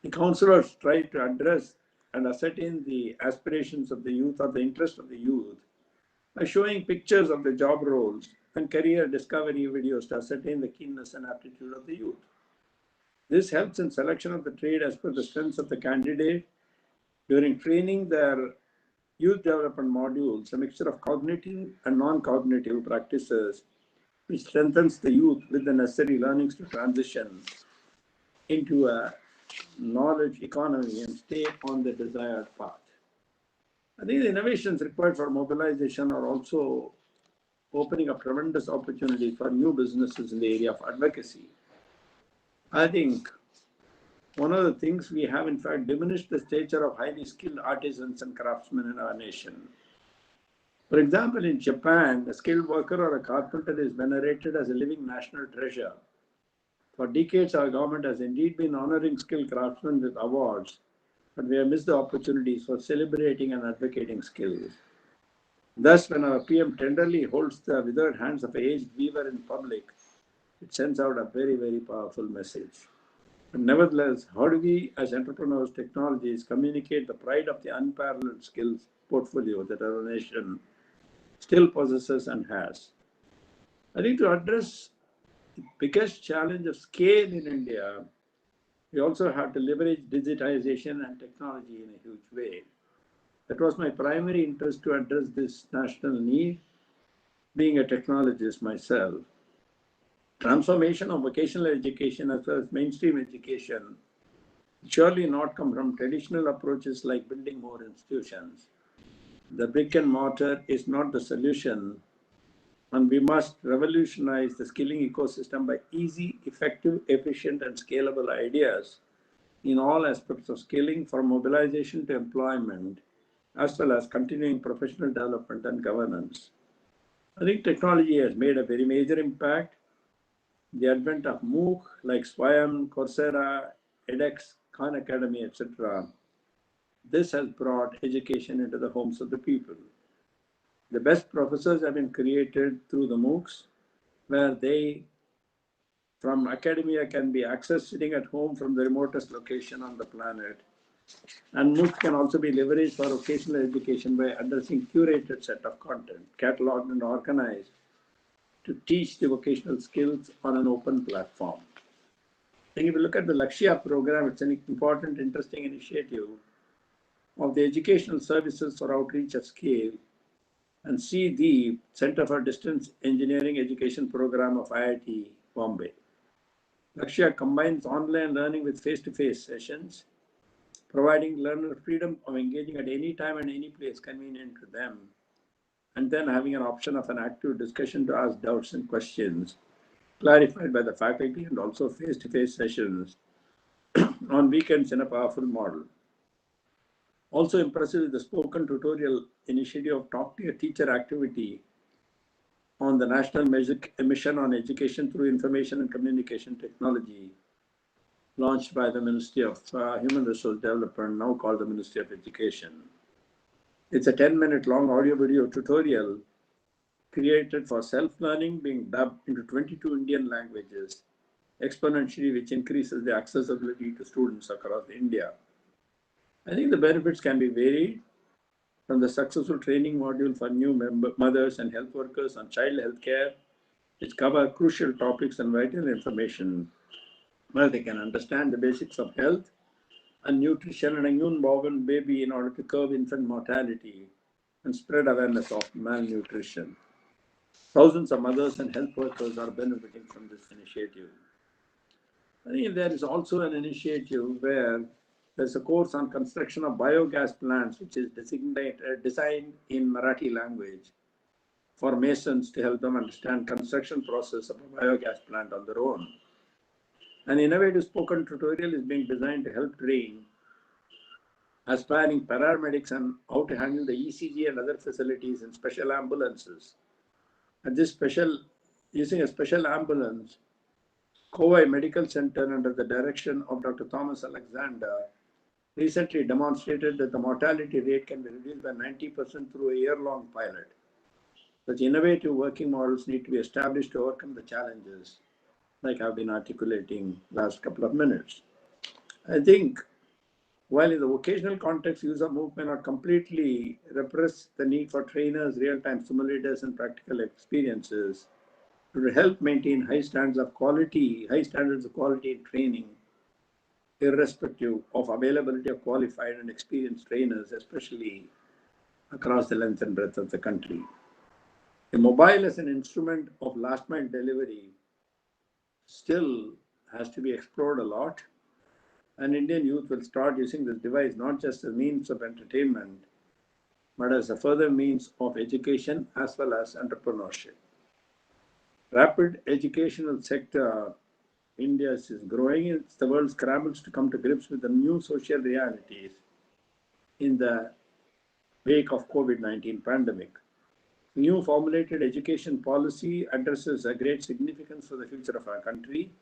The counselors try to address and ascertain the aspirations of the youth or the interest of the youth by showing pictures of the job roles and career discovery videos to ascertain the keenness and aptitude of the youth. This helps in selection of the trade as per the strengths of the candidate. During training, their youth development modules, a mixture of cognitive and non-cognitive practices, which strengthens the youth with the necessary learnings to transition into a knowledge economy and stay on the desired path. I think the innovations required for mobilization are also opening up tremendous opportunities for new businesses in the area of advocacy. I think one of the things we have, in fact, diminished the stature of highly skilled artisans and craftsmen in our nation. For example, in Japan, a skilled worker or a carpenter is venerated as a living national treasure. For decades, our government has indeed been honoring skilled craftsmen with awards, but we have missed the opportunities for celebrating and advocating skills. Thus, when our PM tenderly holds the withered hands of an aged weaver in public, it sends out a very powerful message. But nevertheless, how do we, as entrepreneurs, technologies, communicate the pride of the unparalleled skills portfolio that our nation still possesses and has? I think to address the biggest challenge of scale in India, we also have to leverage digitization and technology in a huge way. That was my primary interest to address this national need, being a technologist myself. Transformation of vocational education as well as mainstream education surely not come from traditional approaches like building more institutions. The brick and mortar is not the solution, and we must revolutionize the skilling ecosystem by easy, effective, efficient, and scalable ideas in all aspects of skilling, from mobilization to employment, as well as continuing professional development and governance. I think technology has made a very major impact. The advent of MOOC like Swayam, Coursera, edX, Khan Academy, etc. This has brought education into the homes of the people. The best professors have been created through the MOOCs, where they, from academia, can be accessed sitting at home from the remotest location on the planet. And MOOCs can also be leveraged for vocational education by addressing curated set of content, cataloged and organized to teach the vocational skills on an open platform. And if you look at the Lakshya program, it's an important, interesting initiative of the Educational Services for Outreach at Scale, and see the Center for Distance Engineering Education program of IIT Bombay. Lakshya combines online learning with face-to-face sessions. providing learner freedom of engaging at any time and any place convenient to them, and then having an option of an active discussion to ask doubts and questions clarified by the faculty, and also face-to-face sessions on weekends in a powerful model. Also impressive is the spoken tutorial initiative of top-tier teacher activity on the National Mission on Education through Information and Communication Technology, launched by the Ministry of Human Resource Development, now called the Ministry of Education. It's a 10-minute long audio-video tutorial created for self-learning, being dubbed into 22 Indian languages exponentially, which increases the accessibility to students across India. I think the benefits can be varied, from the successful training module for new mothers and health workers on child health care, which cover crucial topics and vital information where they can understand the basics of health and nutrition and a newborn baby in order to curb infant mortality and spread awareness of malnutrition. Thousands of mothers and health workers are benefiting from this initiative. I think there is also an initiative where there's a course on construction of biogas plants, which is designed in Marathi language for masons to help them understand construction process of a biogas plant on their own. An innovative spoken tutorial is being designed to help train aspiring paramedics on how to handle the ECG and other facilities in special ambulances. And using a special ambulance, Kovai Medical Center under the direction of Dr. Thomas Alexander recently demonstrated that the mortality rate can be reduced by 90% through a year-long pilot. Such innovative working models need to be established to overcome the challenges, like I've been articulating last couple of minutes. I think while in the vocational context, user MOOC may not completely repress the need for trainers, real-time simulators, and practical experiences to help maintain high standards of quality in training, irrespective of availability of qualified and experienced trainers, especially across the length and breadth of the country. The mobile as an instrument of last mile delivery still has to be explored a lot, and Indian youth will start using this device not just as a means of entertainment, but as a further means of education as well as entrepreneurship. Rapid educational sector India is growing. It's the world scrambles to come to grips with the new social realities in the wake of COVID-19 pandemic. New formulated education policy addresses a great significance for the future of our country.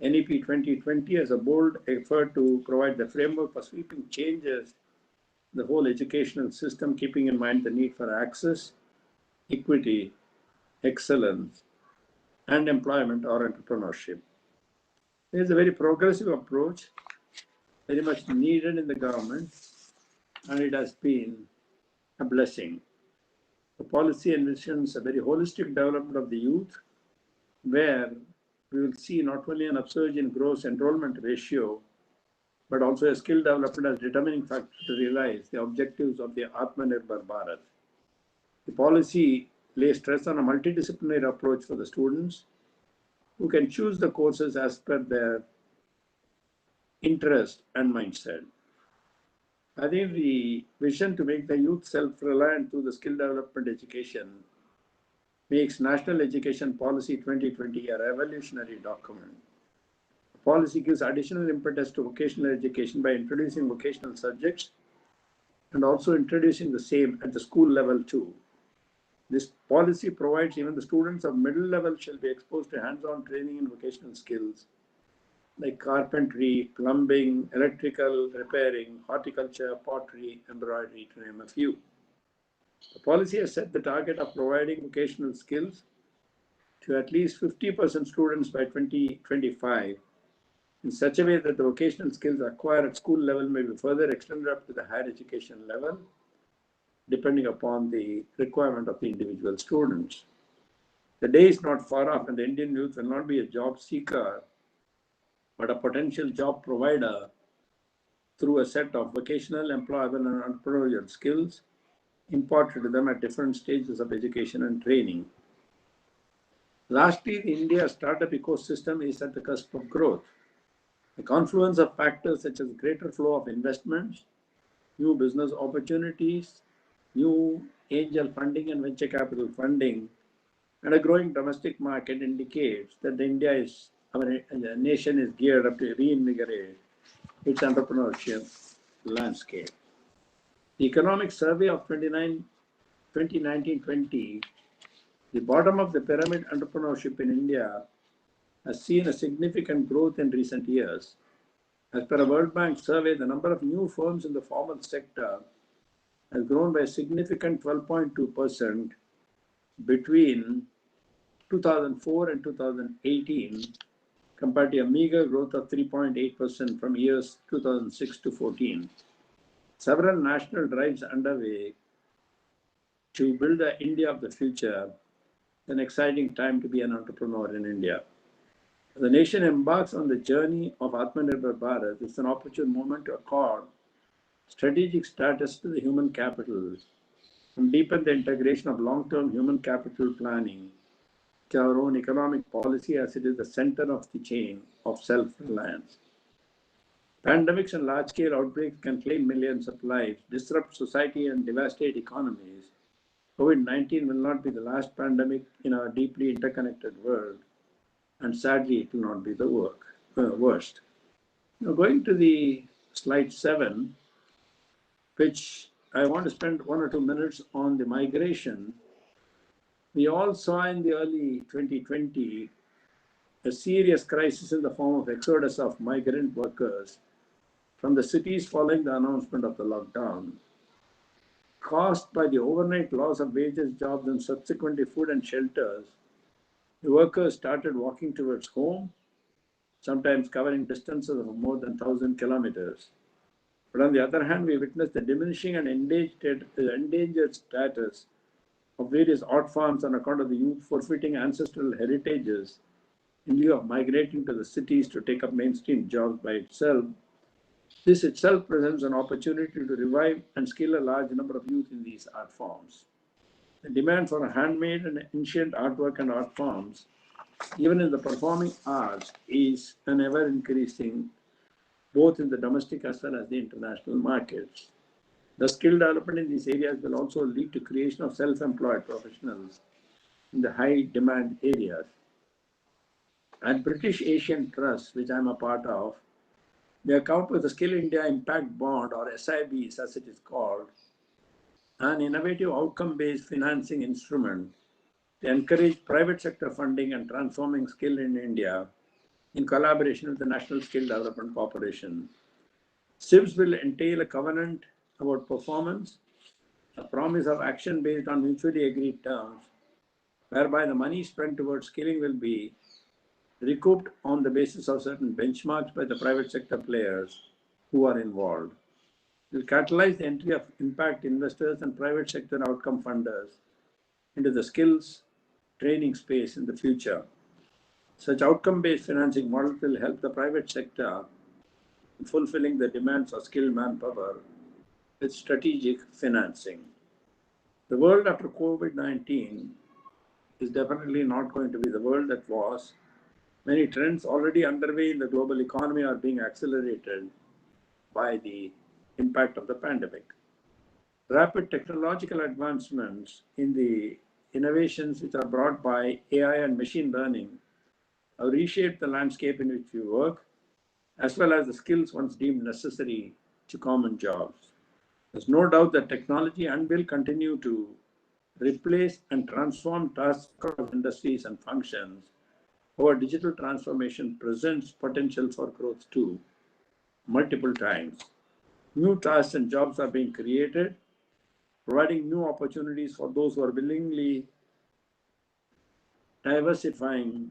NEP 2020 has a bold effort to provide the framework for sweeping changes in the whole educational system, keeping in mind the need for access, equity, excellence, and employment or entrepreneurship. It is a very progressive approach, very much needed in the government, and it has been a blessing. The policy envisions a very holistic development of the youth, where we will see not only an upsurge in gross enrollment ratio, but also a skill development as determining factor to realize the objectives of the Atmanirbhar Bharat. The policy lays stress on a multidisciplinary approach for the students, who can choose the courses as per their interest and mindset. I think the vision to make the youth self-reliant through the skill development education makes National Education Policy 2020 a revolutionary document. The policy gives additional impetus to vocational education by introducing vocational subjects and also introducing the same at the school level too. This policy provides even the students of middle level shall be exposed to hands-on training in vocational skills like carpentry, plumbing, electrical, repairing, horticulture, pottery, embroidery, to name a few. The policy has set the target of providing vocational skills to at least 50% students by 2025 in such a way that the vocational skills acquired at school level may be further extended up to the higher education level, depending upon the requirement of the individual students. The day is not far off, and the Indian youth will not be a job seeker, but a potential job provider through a set of vocational, employable, and entrepreneurial skills imparted to them at different stages of education and training. Lastly, the India startup ecosystem is at the cusp of growth. The confluence of factors such as greater flow of investments, new business opportunities, new angel funding and venture capital funding, and a growing domestic market indicates that our nation is geared up to reinvigorate its entrepreneurship landscape. The economic survey of 2019-20, the bottom of the pyramid entrepreneurship in India has seen a significant growth in recent years. As per a World Bank survey, the number of new firms in the formal sector has grown by a significant 12.2% between 2004 and 2018, compared to a meager growth of 3.8% from years 2006 to 14. Several national drives underway to build the India of the future. An exciting time to be an entrepreneur in India. As the nation embarks on the journey of Atmanirbhar Bharat, it's an opportune moment to accord strategic status to the human capital and deepen the integration of long-term human capital planning to our own economic policy, as it is the center of the chain of self-reliance. Pandemics and large-scale outbreaks can claim millions of lives, disrupt society and devastate economies. COVID-19 will not be the last pandemic in our deeply interconnected world, and sadly, it will not be the worst. Now, going to the slide 7, which I want to spend 1 or 2 minutes on the migration. We all saw in the early 2020 a serious crisis in the form of exodus of migrant workers from the cities following the announcement of the lockdown. Caused by the overnight loss of wages, jobs, and subsequently food and shelters, the workers started walking towards home, sometimes covering distances of more than 1,000 kilometers. But on the other hand, we witnessed the diminishing and endangered status of various art forms on account of the youth forfeiting ancestral heritages in lieu of migrating to the cities to take up mainstream jobs by itself. This itself presents an opportunity to revive and skill a large number of youth in these art forms. The demand for handmade and ancient artwork and art forms, even in the performing arts, is an ever increasing, both in the domestic as well as the international markets. The skill development in these areas will also lead to creation of self-employed professionals in the high demand areas. At British Asian Trust, which I'm a part of, they account with the Skill India Impact Bond, or SIBs as it is called, an innovative outcome-based financing instrument to encourage private sector funding and transforming skill in India in collaboration with the National Skill Development Corporation. SIBs will entail a covenant about performance, a promise of action based on mutually agreed terms, whereby the money spent towards skilling will be recouped on the basis of certain benchmarks by the private sector players who are involved. It will catalyze the entry of impact investors and private sector outcome funders into the skills training space in the future. Such outcome-based financing models will help the private sector in fulfilling the demands of skilled manpower with strategic financing. The world after COVID-19 is definitely not going to be the world that was. Many trends already underway in the global economy are being accelerated by the impact of the pandemic. Rapid technological advancements in the innovations which are brought by AI and machine learning have reshaped the landscape in which we work, as well as the skills once deemed necessary to common jobs. There's no doubt that technology and will continue to replace and transform tasks across industries and functions. Our digital transformation presents potential for growth too, multiple times. New tasks and jobs are being created, providing new opportunities for those who are willingly diversifying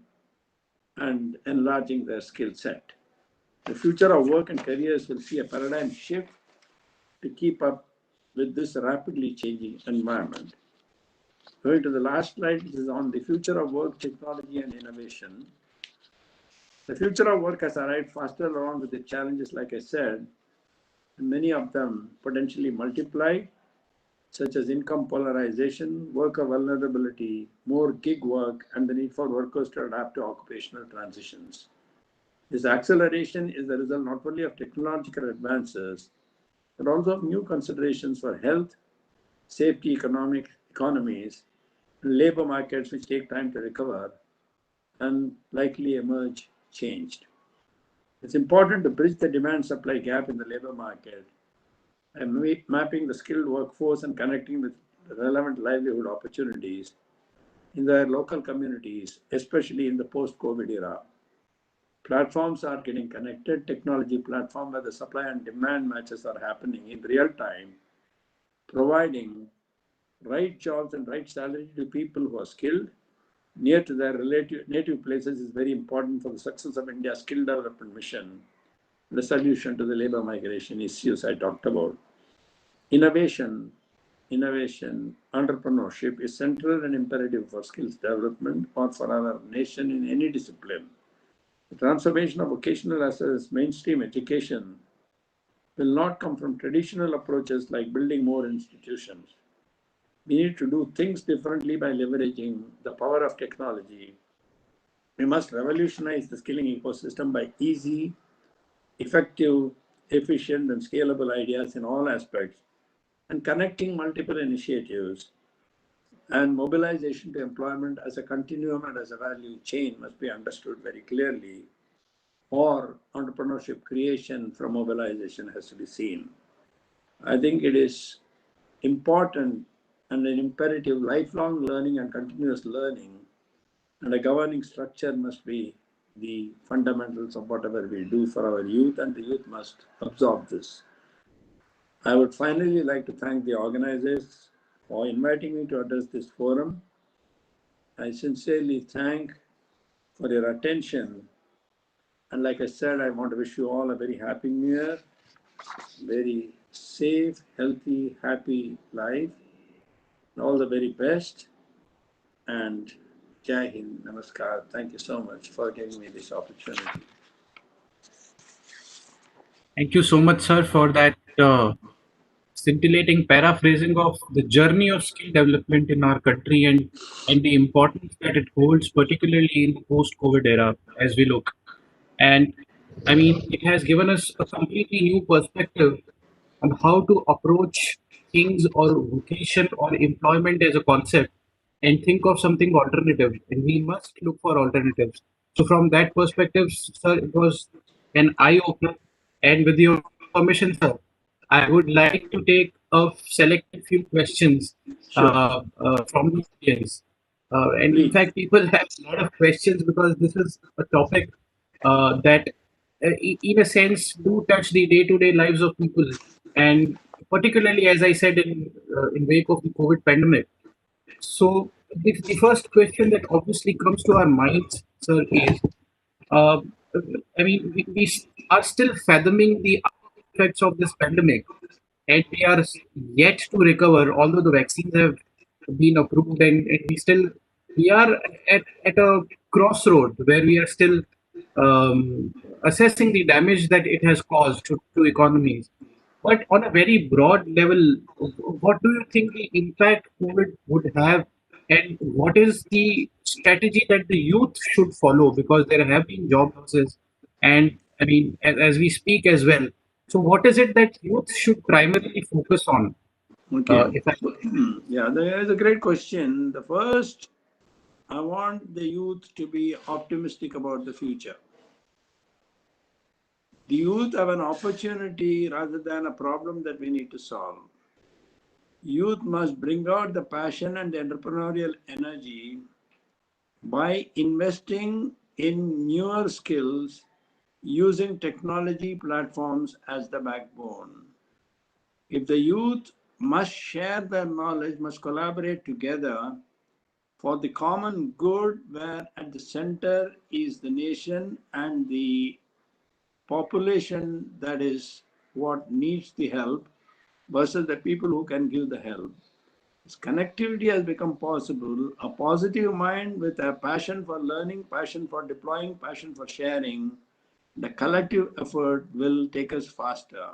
and enlarging their skill set. The future of work and careers will see a paradigm shift to keep up with this rapidly changing environment. Going to the last slide, which is on the future of work, technology, and innovation. The future of work has arrived faster along with the challenges, like I said, and many of them potentially multiplied, such as income polarization, worker vulnerability, more gig work, and the need for workers to adapt to occupational transitions. This acceleration is the result not only of technological advances, but also of new considerations for health, safety, economies, and labor markets which take time to recover and likely emerge changed. It's important to bridge the demand-supply gap in the labor market and mapping the skilled workforce and connecting with relevant livelihood opportunities in their local communities, especially in the post-COVID era. Platforms are getting connected, technology platform where the supply and demand matches are happening in real time, providing right jobs and right salary to people who are skilled near to their relative native places is very important for the success of India's skill development mission, the solution to the labor migration issues I talked about. Innovation, entrepreneurship is central and imperative for skills development or for our nation in any discipline. The transformation of vocational as mainstream education will not come from traditional approaches like building more institutions. We need to do things differently by leveraging the power of technology. We must revolutionize the skilling ecosystem by easy, effective, efficient, and scalable ideas in all aspects, and connecting multiple initiatives and mobilization to employment as a continuum and as a value chain must be understood very clearly, or entrepreneurship creation from mobilization has to be seen. I think it is important and an imperative lifelong learning and continuous learning, and a governing structure must be the fundamentals of whatever we do for our youth, and the youth must absorb this. I would finally like to thank the organizers for inviting me to address this forum. I sincerely thank for your attention. And like I said, I want to wish you all a very happy new year, very safe, healthy, happy life. All the very best. And Jai Hind, Namaskar. Thank you so much for giving me this opportunity. Thank you so much, sir, for that scintillating paraphrasing of the journey of skill development in our country and the importance that it holds, particularly in the post-COVID era as we look. And I mean, it has given us a completely new perspective on how to approach things or vocation or employment as a concept and think of something alternative. And we must look for alternatives. So, from that perspective, sir, it was an eye opener. And with your permission, sir, I would like to take a selected few questions from the audience. And in Please. fact, people have a lot of questions because this is a topic that, in a sense, do touch the day-to-day lives of people. And particularly, as I said, in wake of the COVID pandemic. So the first question that obviously comes to our minds, sir, is, uh, I mean, we are still fathoming the effects of this pandemic, and we are yet to recover, although the vaccines have been approved, and we are at a crossroad where we are still assessing the damage that it has caused to economies. But on a very broad level, what do you think the impact COVID would have, and what is the strategy that the youth should follow? Because there have been job losses, and I mean, as we speak as well. So, what is it that youth should primarily focus on? Okay. Yeah, that is a great question. The first, I want the youth to be optimistic about the future. The youth have an opportunity rather than a problem that we need to solve. Youth must bring out the passion and the entrepreneurial energy by investing in newer skills using technology platforms as the backbone. If the youth must share their knowledge, must collaborate together for the common good, where at the center is the nation and the population that is what needs the help versus the people who can give the help. This connectivity has become possible. A positive mind with a passion for learning, passion for deploying, passion for sharing, the collective effort will take us faster.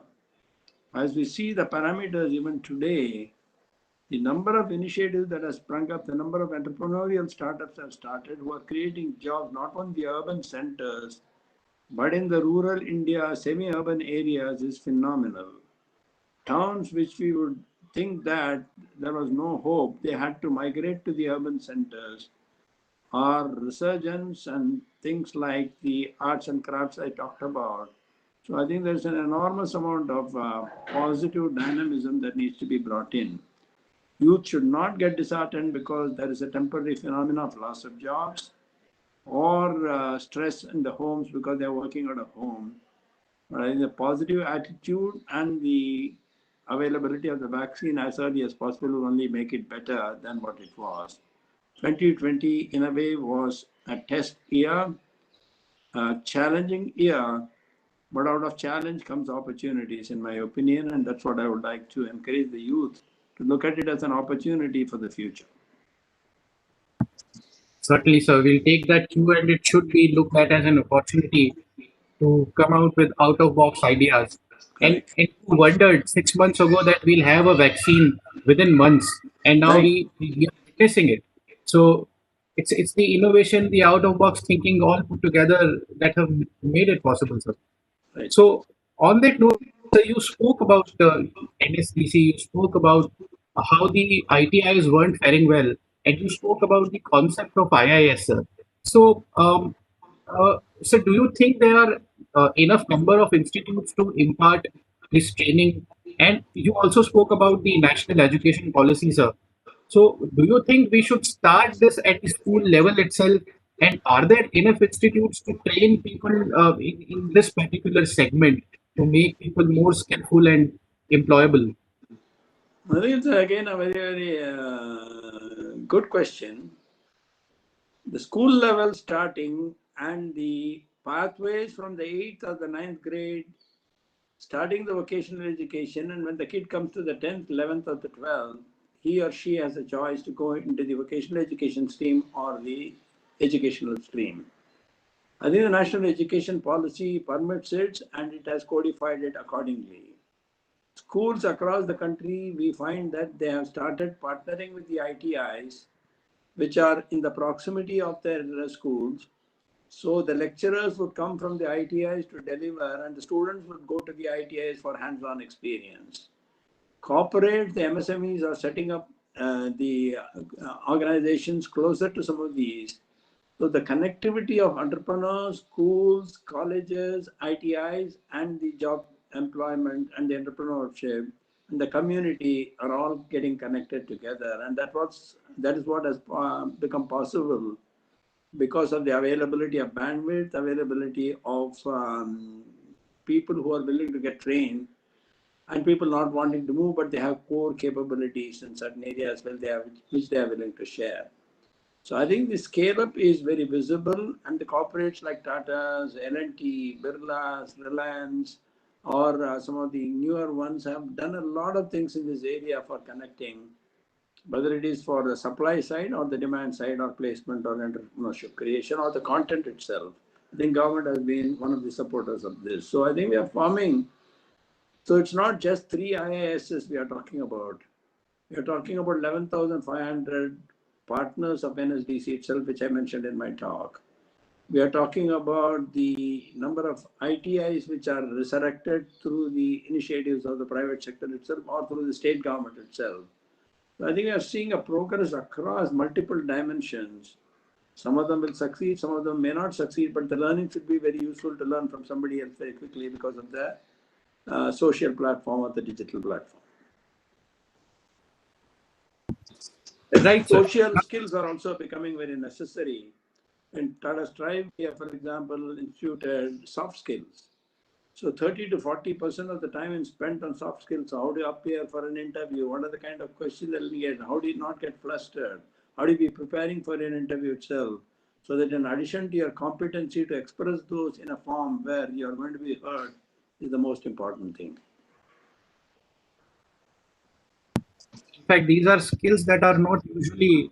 As we see the parameters even today, the number of initiatives that has sprung up, the number of entrepreneurial startups have started who are creating jobs not only in the urban centers, But in the rural India, semi-urban areas is phenomenal. Towns which we would think that there was no hope, they had to migrate to the urban centers, are resurgence and things like the arts and crafts I talked about. So I think there's an enormous amount of positive dynamism that needs to be brought in. Youth should not get disheartened because there is a temporary phenomenon of loss of jobs or stress in the homes because they're working out of home. But I think the positive attitude and the availability of the vaccine as early as possible will only make it better than what it was. 2020, in a way, was a test year, a challenging year, but out of challenge comes opportunities, in my opinion, and that's what I would like to encourage the youth to look at it as an opportunity for the future. Certainly, sir. We'll take that cue, and it should be looked at as an opportunity to come out with out-of-box ideas. Correct. And who wondered 6 months ago that we'll have a vaccine within months, and now Right. we are witnessing it. So it's the innovation, the out-of-box thinking all put together that have made it possible, sir. Right. So on that note, sir, you spoke about the NSDC, you spoke about how the ITIs weren't faring well, and you spoke about the concept of IIS, sir. So, so do you think there are enough number of institutes to impart this training? And you also spoke about the national education policy, sir. So, do you think we should start this at the school level itself? And are there enough institutes to train people in this particular segment to make people more skillful and employable? I think it's again a very, very good question. The school level starting and the pathways from the 8th or the ninth grade, starting the vocational education, and when the kid comes to the 10th, 11th, or the 12th, he or she has a choice to go into the vocational education stream or the educational stream. I think the national education policy permits it and it has codified it accordingly. Schools across the country, we find that they have started partnering with the ITIs, which are in the proximity of their schools. So the lecturers would come from the ITIs to deliver, and the students would go to the ITIs for hands-on experience. Corporate, the MSMEs are setting up the organizations closer to some of these. So the connectivity of entrepreneurs, schools, colleges, ITIs, and the job employment and the entrepreneurship and the community are all getting connected together. And that is what has become possible because of the availability of bandwidth, availability of people who are willing to get trained, and people not wanting to move, but they have core capabilities in certain areas which they are willing to share. So I think the scale up is very visible, and the corporates like Tata's, L&T, Birla's, Reliance, or some of the newer ones have done a lot of things in this area for connecting, whether it is for the supply side or the demand side or placement or entrepreneurship creation or the content itself. I think government has been one of the supporters of this. So I think we are forming. So it's not just 3 IISs we are talking about. We are talking about 11,500 partners of NSDC itself, which I mentioned in my talk. We are talking about the number of ITIs which are resurrected through the initiatives of the private sector itself or through the state government itself. So I think we are seeing a progress across multiple dimensions. Some of them will succeed, some of them may not succeed, but the learning should be very useful to learn from somebody else very quickly because of the social platform or the digital platform. Right, sir. Social skills are also becoming very necessary. In Tata Strive, we have, for example, instituted soft skills. So 30 to 40% of the time is spent on soft skills. So how do you appear for an interview? What are the kind of questions that you get? How do you not get flustered? How do you be preparing for an interview itself? So that in addition to your competency to express those in a form where you are going to be heard is the most important thing. In fact, these are skills that are not usually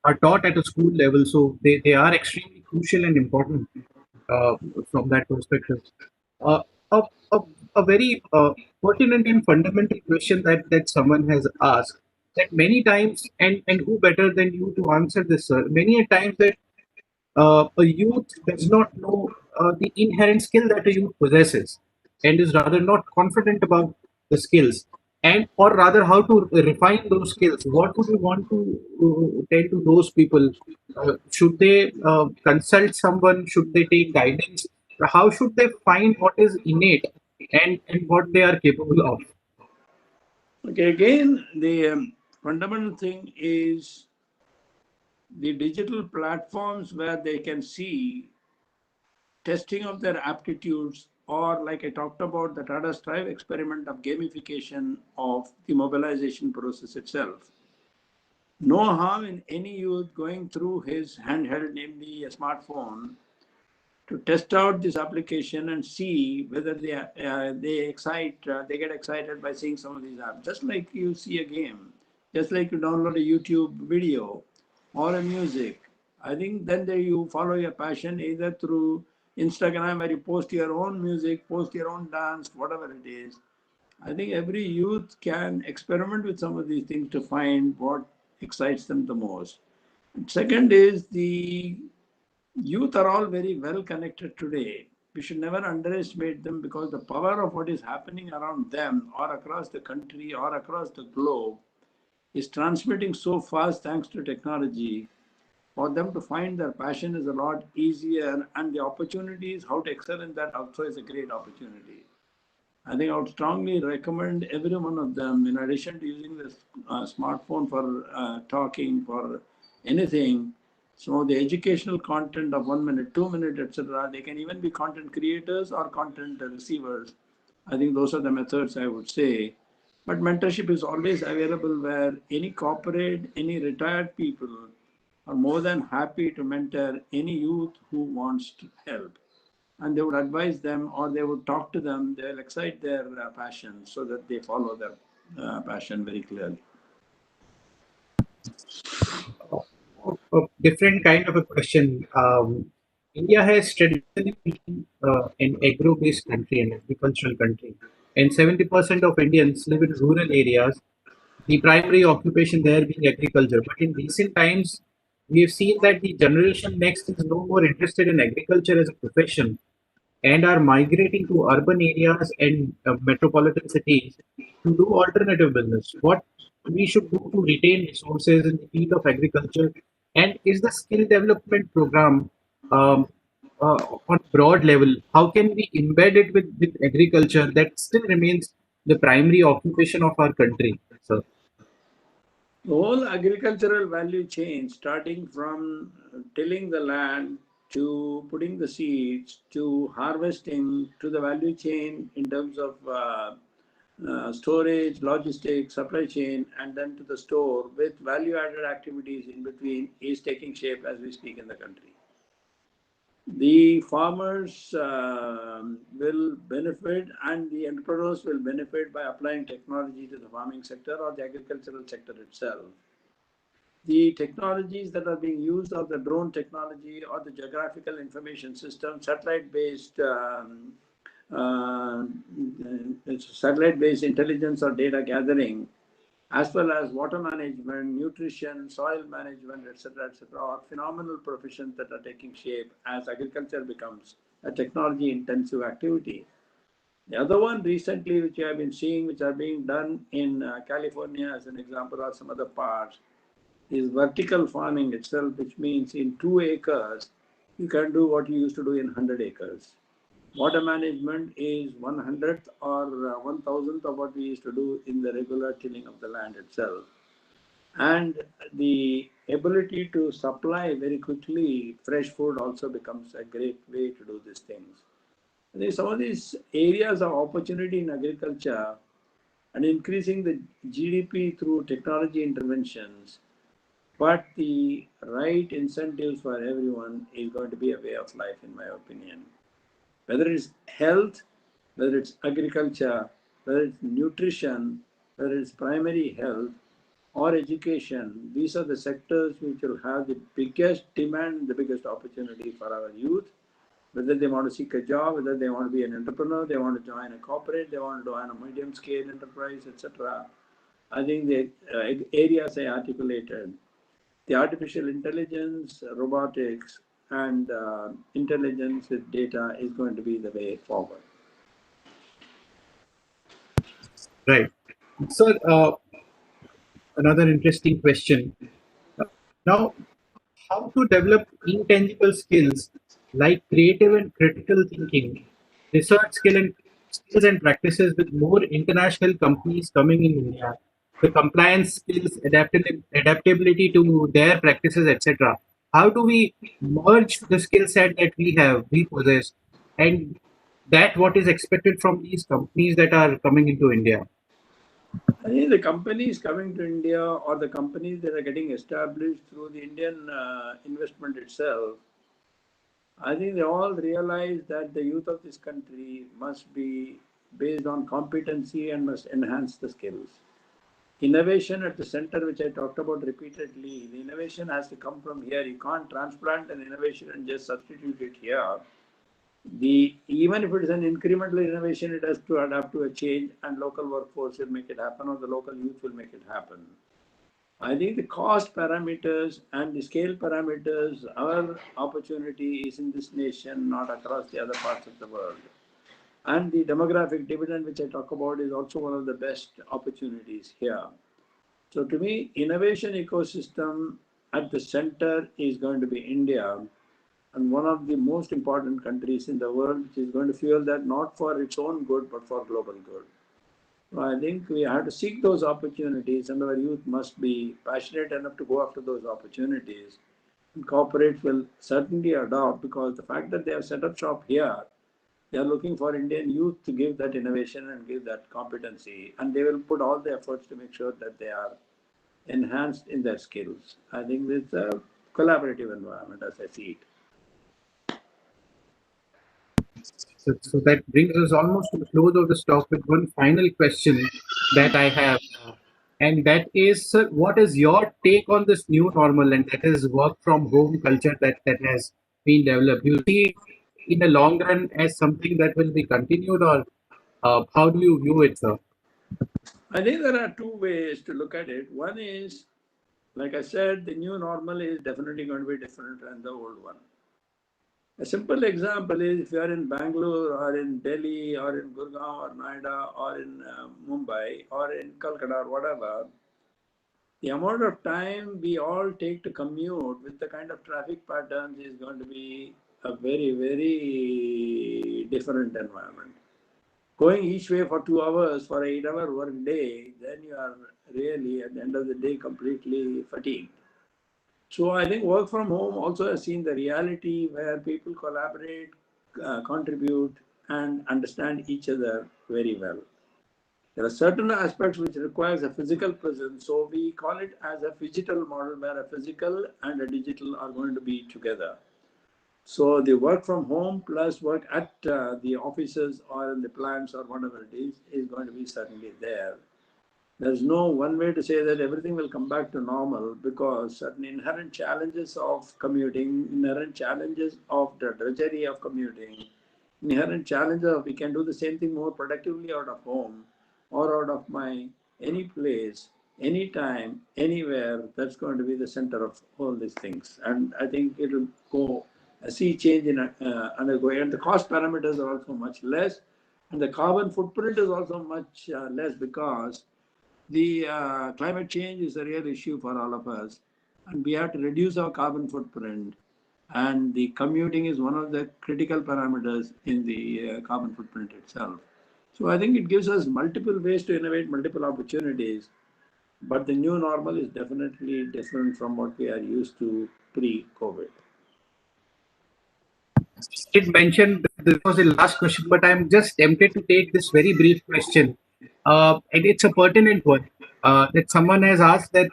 are taught at a school level, so they are extremely crucial and important uh, from that perspective. Uh, a, a, a very pertinent and fundamental question that someone has asked that many times, and who better than you to answer this, sir? Many a times that a youth does not know the inherent skill that a youth possesses and is rather not confident about the skills, and or rather how to refine those skills, what would you want to tell to those people? Should they consult someone? Should they take guidance? How should they find what is innate and what they are capable of? Okay, again, the fundamental thing is the digital platforms where they can see testing of their aptitudes, or like I talked about the Tata Strive experiment of gamification of the mobilization process itself. No harm in any youth going through his handheld, namely a smartphone, to test out this application and see whether they get excited by seeing some of these apps. Just like you see a game, just like you download a YouTube video or a music. I think then you follow your passion either through Instagram where you post your own music, post your own dance, whatever it is. I think every youth can experiment with some of these things to find what excites them the most. And second is the youth are all very well connected today. We should never underestimate them, because the power of what is happening around them or across the country or across the globe is transmitting so fast thanks to technology. For them to find their passion is a lot easier, and the opportunities, how to excel in that also is a great opportunity. I think I would strongly recommend every one of them, in addition to using the smartphone for talking, for anything, so the educational content of 1 minute, 2 minute, etc., they can even be content creators or content receivers. I think those are the methods I would say. But mentorship is always available, where any corporate, any retired people are more than happy to mentor any youth who wants to help, and they would advise them or they would talk to them. They'll excite their passion so that they follow their passion very clearly. A different kind of a question. India has traditionally been an agro-based country, an agricultural country, and 70% of Indians live in rural areas, the primary occupation there being agriculture. But in recent times, we have seen that the generation next is no more interested in agriculture as a profession and are migrating to urban areas and metropolitan cities to do alternative business. What we should do to retain resources in the field of agriculture, and is the skill development program um, on broad level? How can we embed it with agriculture that still remains the primary occupation of our country? So, The whole agricultural value chain, starting from tilling the land to putting the seeds to harvesting to the value chain in terms of storage, logistics, supply chain, and then to the store with value added activities in between, is taking shape as we speak in the country. The farmers will benefit, and the entrepreneurs will benefit by applying technology to the farming sector or the agricultural sector itself. The technologies that are being used are the drone technology or the geographical information system, satellite-based intelligence or data gathering, as well as water management, nutrition, soil management, etc., are phenomenal professions that are taking shape as agriculture becomes a technology-intensive activity. The other one recently, which I have been seeing, which are being done in California as an example, or some other parts, is vertical farming itself, which means in 2 acres, you can do what you used to do in 100 acres. Water management is 1/100th or 1,000th of what we used to do in the regular tilling of the land itself. And the ability to supply very quickly fresh food also becomes a great way to do these things. I think some of these areas of opportunity in agriculture and increasing the GDP through technology interventions, but the right incentives for everyone is going to be a way of life, in my opinion. Whether it's health, whether it's agriculture, whether it's nutrition, whether it's primary health or education, these are the sectors which will have the biggest demand, the biggest opportunity for our youth. Whether they want to seek a job, whether they want to be an entrepreneur, they want to join a corporate, they want to join a medium scale enterprise, etc. I think the areas I articulated, the artificial intelligence, robotics, and intelligence with data is going to be the way forward. Right. Sir, another interesting question. Now, how to develop intangible skills like creative and critical thinking, research skills and practices with more international companies coming in India, the compliance skills, adaptability to their practices, etc. How do we merge the skill set that we possess, and that what is expected from these companies that are coming into India? I think the companies coming to India or the companies that are getting established through the Indian investment itself, I think they all realize that the youth of this country must be based on competency and must enhance the skills. Innovation at the center, which I talked about repeatedly, the innovation has to come from here. You can't transplant an innovation and just substitute it here. Even if it is an incremental innovation, it has to adapt to a change, and local workforce will make it happen, or the local youth will make it happen. I think the cost parameters and the scale parameters, our opportunity is in this nation, not across the other parts of the world. And the demographic dividend, which I talk about, is also one of the best opportunities here. So to me, innovation ecosystem at the center is going to be India, and one of the most important countries in the world, which is going to fuel that not for its own good, but for global good. So I think we have to seek those opportunities, and our youth must be passionate enough to go after those opportunities. And corporates will certainly adopt, because the fact that they have set up shop here, they are looking for Indian youth to give that innovation and give that competency, and they will put all the efforts to make sure that they are enhanced in their skills. I think it's a collaborative environment as I see it. So that brings us almost to the close of this talk with one final question that I have. And that is, sir, what is your take on this new normal, and that is work from home culture that has been developed? Do you see in the long run as something that will be continued, or how do you view it, sir? I think there are two ways to look at it. One is, like I said, the new normal is definitely going to be different than the old one. A simple example is if you are in Bangalore or in Delhi or in Gurgaon or Noida or in Mumbai or in Calcutta or whatever, the amount of time we all take to commute with the kind of traffic patterns is going to be a very, very different environment. Going each way for 2 hours for an 8-hour work day, then you are really at the end of the day completely fatigued. So I think work from home also has seen the reality where people collaborate, contribute, and understand each other very well. There are certain aspects which requires a physical presence, so we call it as a phygital model, where a physical and a digital are going to be together. So the work from home plus work at the offices or in the plants or whatever it is going to be certainly there. There's no one way to say that everything will come back to normal, because certain inherent challenges of commuting, inherent challenges of the drudgery of commuting, inherent challenges of we can do the same thing more productively out of home or out of my any place, anytime, anywhere. That's going to be the center of all these things. And I think it will go a sea change in undergoing. And the cost parameters are also much less. And the carbon footprint is also much less, because the climate change is a real issue for all of us, and we have to reduce our carbon footprint. And the commuting is one of the critical parameters in the carbon footprint itself. So I think it gives us multiple ways to innovate, multiple opportunities. But the new normal is definitely different from what we are used to pre-COVID. Did mention that this was the last question, but I'm just tempted to take this very brief question, and it's a pertinent one that someone has asked. That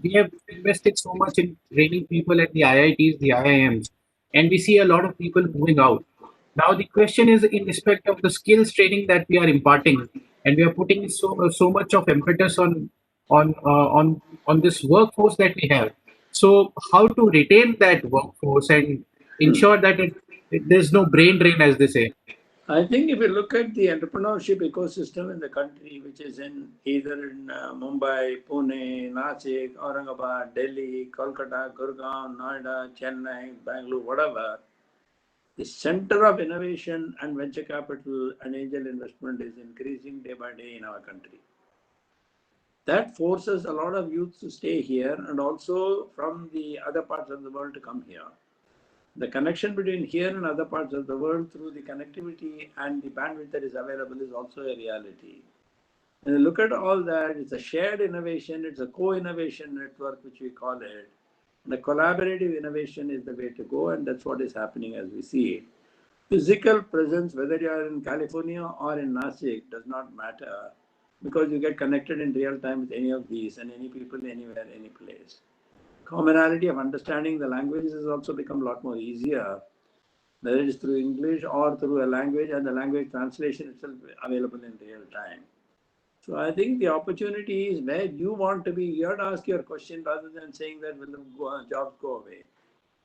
we have invested so much in training people at the IITs, the IIMs, and we see a lot of people moving out. Now the question is in respect of the skills training that we are imparting, and we are putting so much of impetus on this workforce that we have. So how to retain that workforce and ensure that there's no brain drain, as they say? I think if you look at the entrepreneurship ecosystem in the country, which is in either in Mumbai, Pune, Nashik, Aurangabad, Delhi, Kolkata, Gurgaon, Noida, Chennai, Bangalore, whatever, the center of innovation and venture capital and angel investment is increasing day by day in our country. That forces a lot of youth to stay here and also from the other parts of the world to come here. The connection between here and other parts of the world through the connectivity and the bandwidth that is available is also a reality. When you look at all that, it's a shared innovation, it's a co-innovation network, which we call it. The collaborative innovation is the way to go, and that's what is happening as we see it. Physical presence, whether you are in California or in Nashik, does not matter because you get connected in real time with any of these and any people, anywhere, any place. Commonality of understanding the languages has also become a lot more easier, whether it is through English or through a language, and the language translation itself available in real time. So I think the opportunity is where you want to be. You have to ask your question rather than saying that will the jobs go away.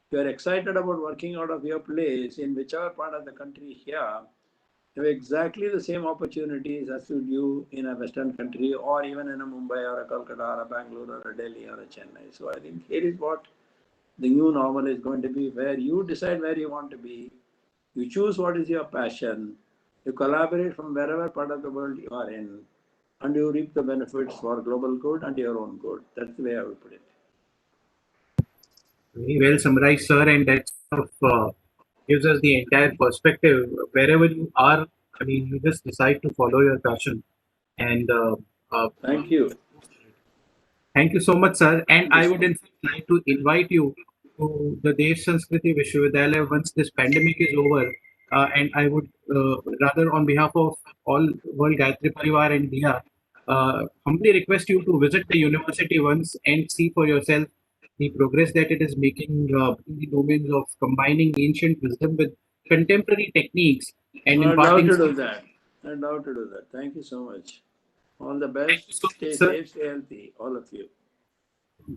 If you are excited about working out of your place in whichever part of the country here, you have exactly the same opportunities as would you in a Western country or even in a Mumbai or a Kolkata or a Bangalore or a Delhi or a Chennai. So I think here is what the new normal is going to be, where you decide where you want to be, you choose what is your passion, you collaborate from wherever part of the world you are in, and you reap the benefits for global good and your own good. That's the way I would put it. Very well summarized, sir, and that sort of gives us the entire perspective. Wherever you are, I mean, you just decide to follow your passion. And Thank you. thank you so much, sir. And I would in fact like to invite you to the Dev Sanskriti Vishwavidyalaya once this pandemic is over. And I would rather, on behalf of all World Gayatri Parivar and DIYA, humbly request you to visit the university once and see for yourself the progress that it is making in the domains of combining ancient wisdom with contemporary techniques and I'd love imparting to do skills. that. I'd love to do that. Thank you so much. All the Thank best. you so much, Stay sir. safe, stay healthy, all of you.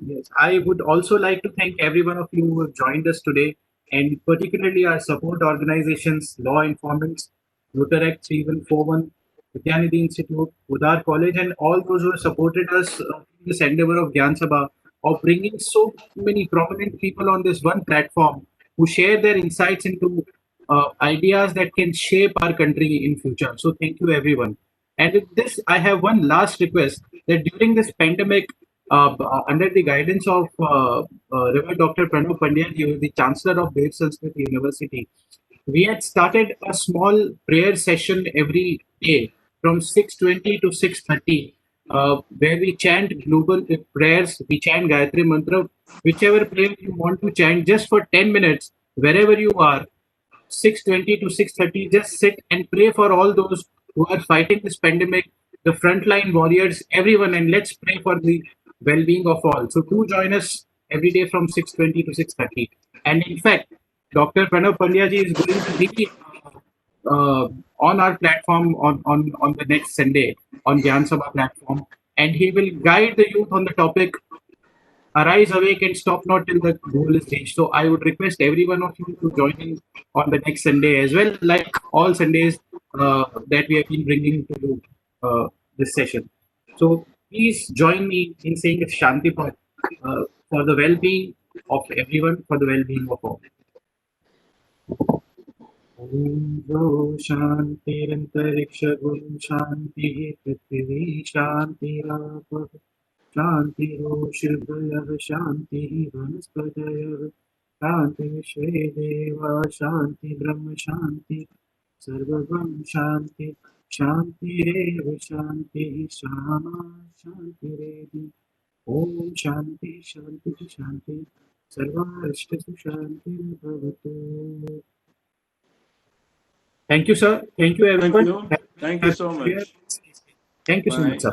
Yes, I would also like to thank every one of you who have joined us today, and particularly our support organizations, Law Informants, Luteract 3141, Vidyanidhi Institute, Udar College, and all those who have supported us in this endeavor of Gyan Sabha, of bringing so many prominent people on this one platform who share their insights into ideas that can shape our country in future. So thank you, everyone. And with this, I have one last request that during this pandemic, under the guidance of Reverend Dr. Pranav Pandya, who is the Chancellor of Dev Sanskrit University, we had started a small prayer session every day from 6:20 to 6:30, where we chant global prayers, we chant Gayatri Mantra, whichever prayer you want to chant, just for 10 minutes, wherever you are, 6:20 to 6:30, just sit and pray for all those who are fighting this pandemic, the frontline warriors, everyone, and let's pray for the well-being of all. So do join us every day from 6:20 to 6:30. And in fact, Dr. Pranav Pandyaji is going to be on our platform on the next Sunday on Gyan Sabha platform, and he will guide the youth on the topic arise, awake, and stop not till the goal is reached. So I would request every one of you to join in on the next Sunday as well, like all Sundays that we have been bringing to you this session. So please join me in saying it's Shanti Path for the well-being of everyone, for the well-being of all. Om Shantirantariksha Shanti Prithvi Shanti Shanti Roshibhaya Shanti Vanaspataya Shanti Shvedeva Shanti Brahma Shanti Sarvavam Shanti Shanti Reva Shanti Shama Shanti Revi Om Shanti Shanti Shanti Sarvarishtasu Shanti Bhavatu. Thank you, sir. Thank you, everyone. Thank you. Thank you so much. Thank you so much, Bye. sir.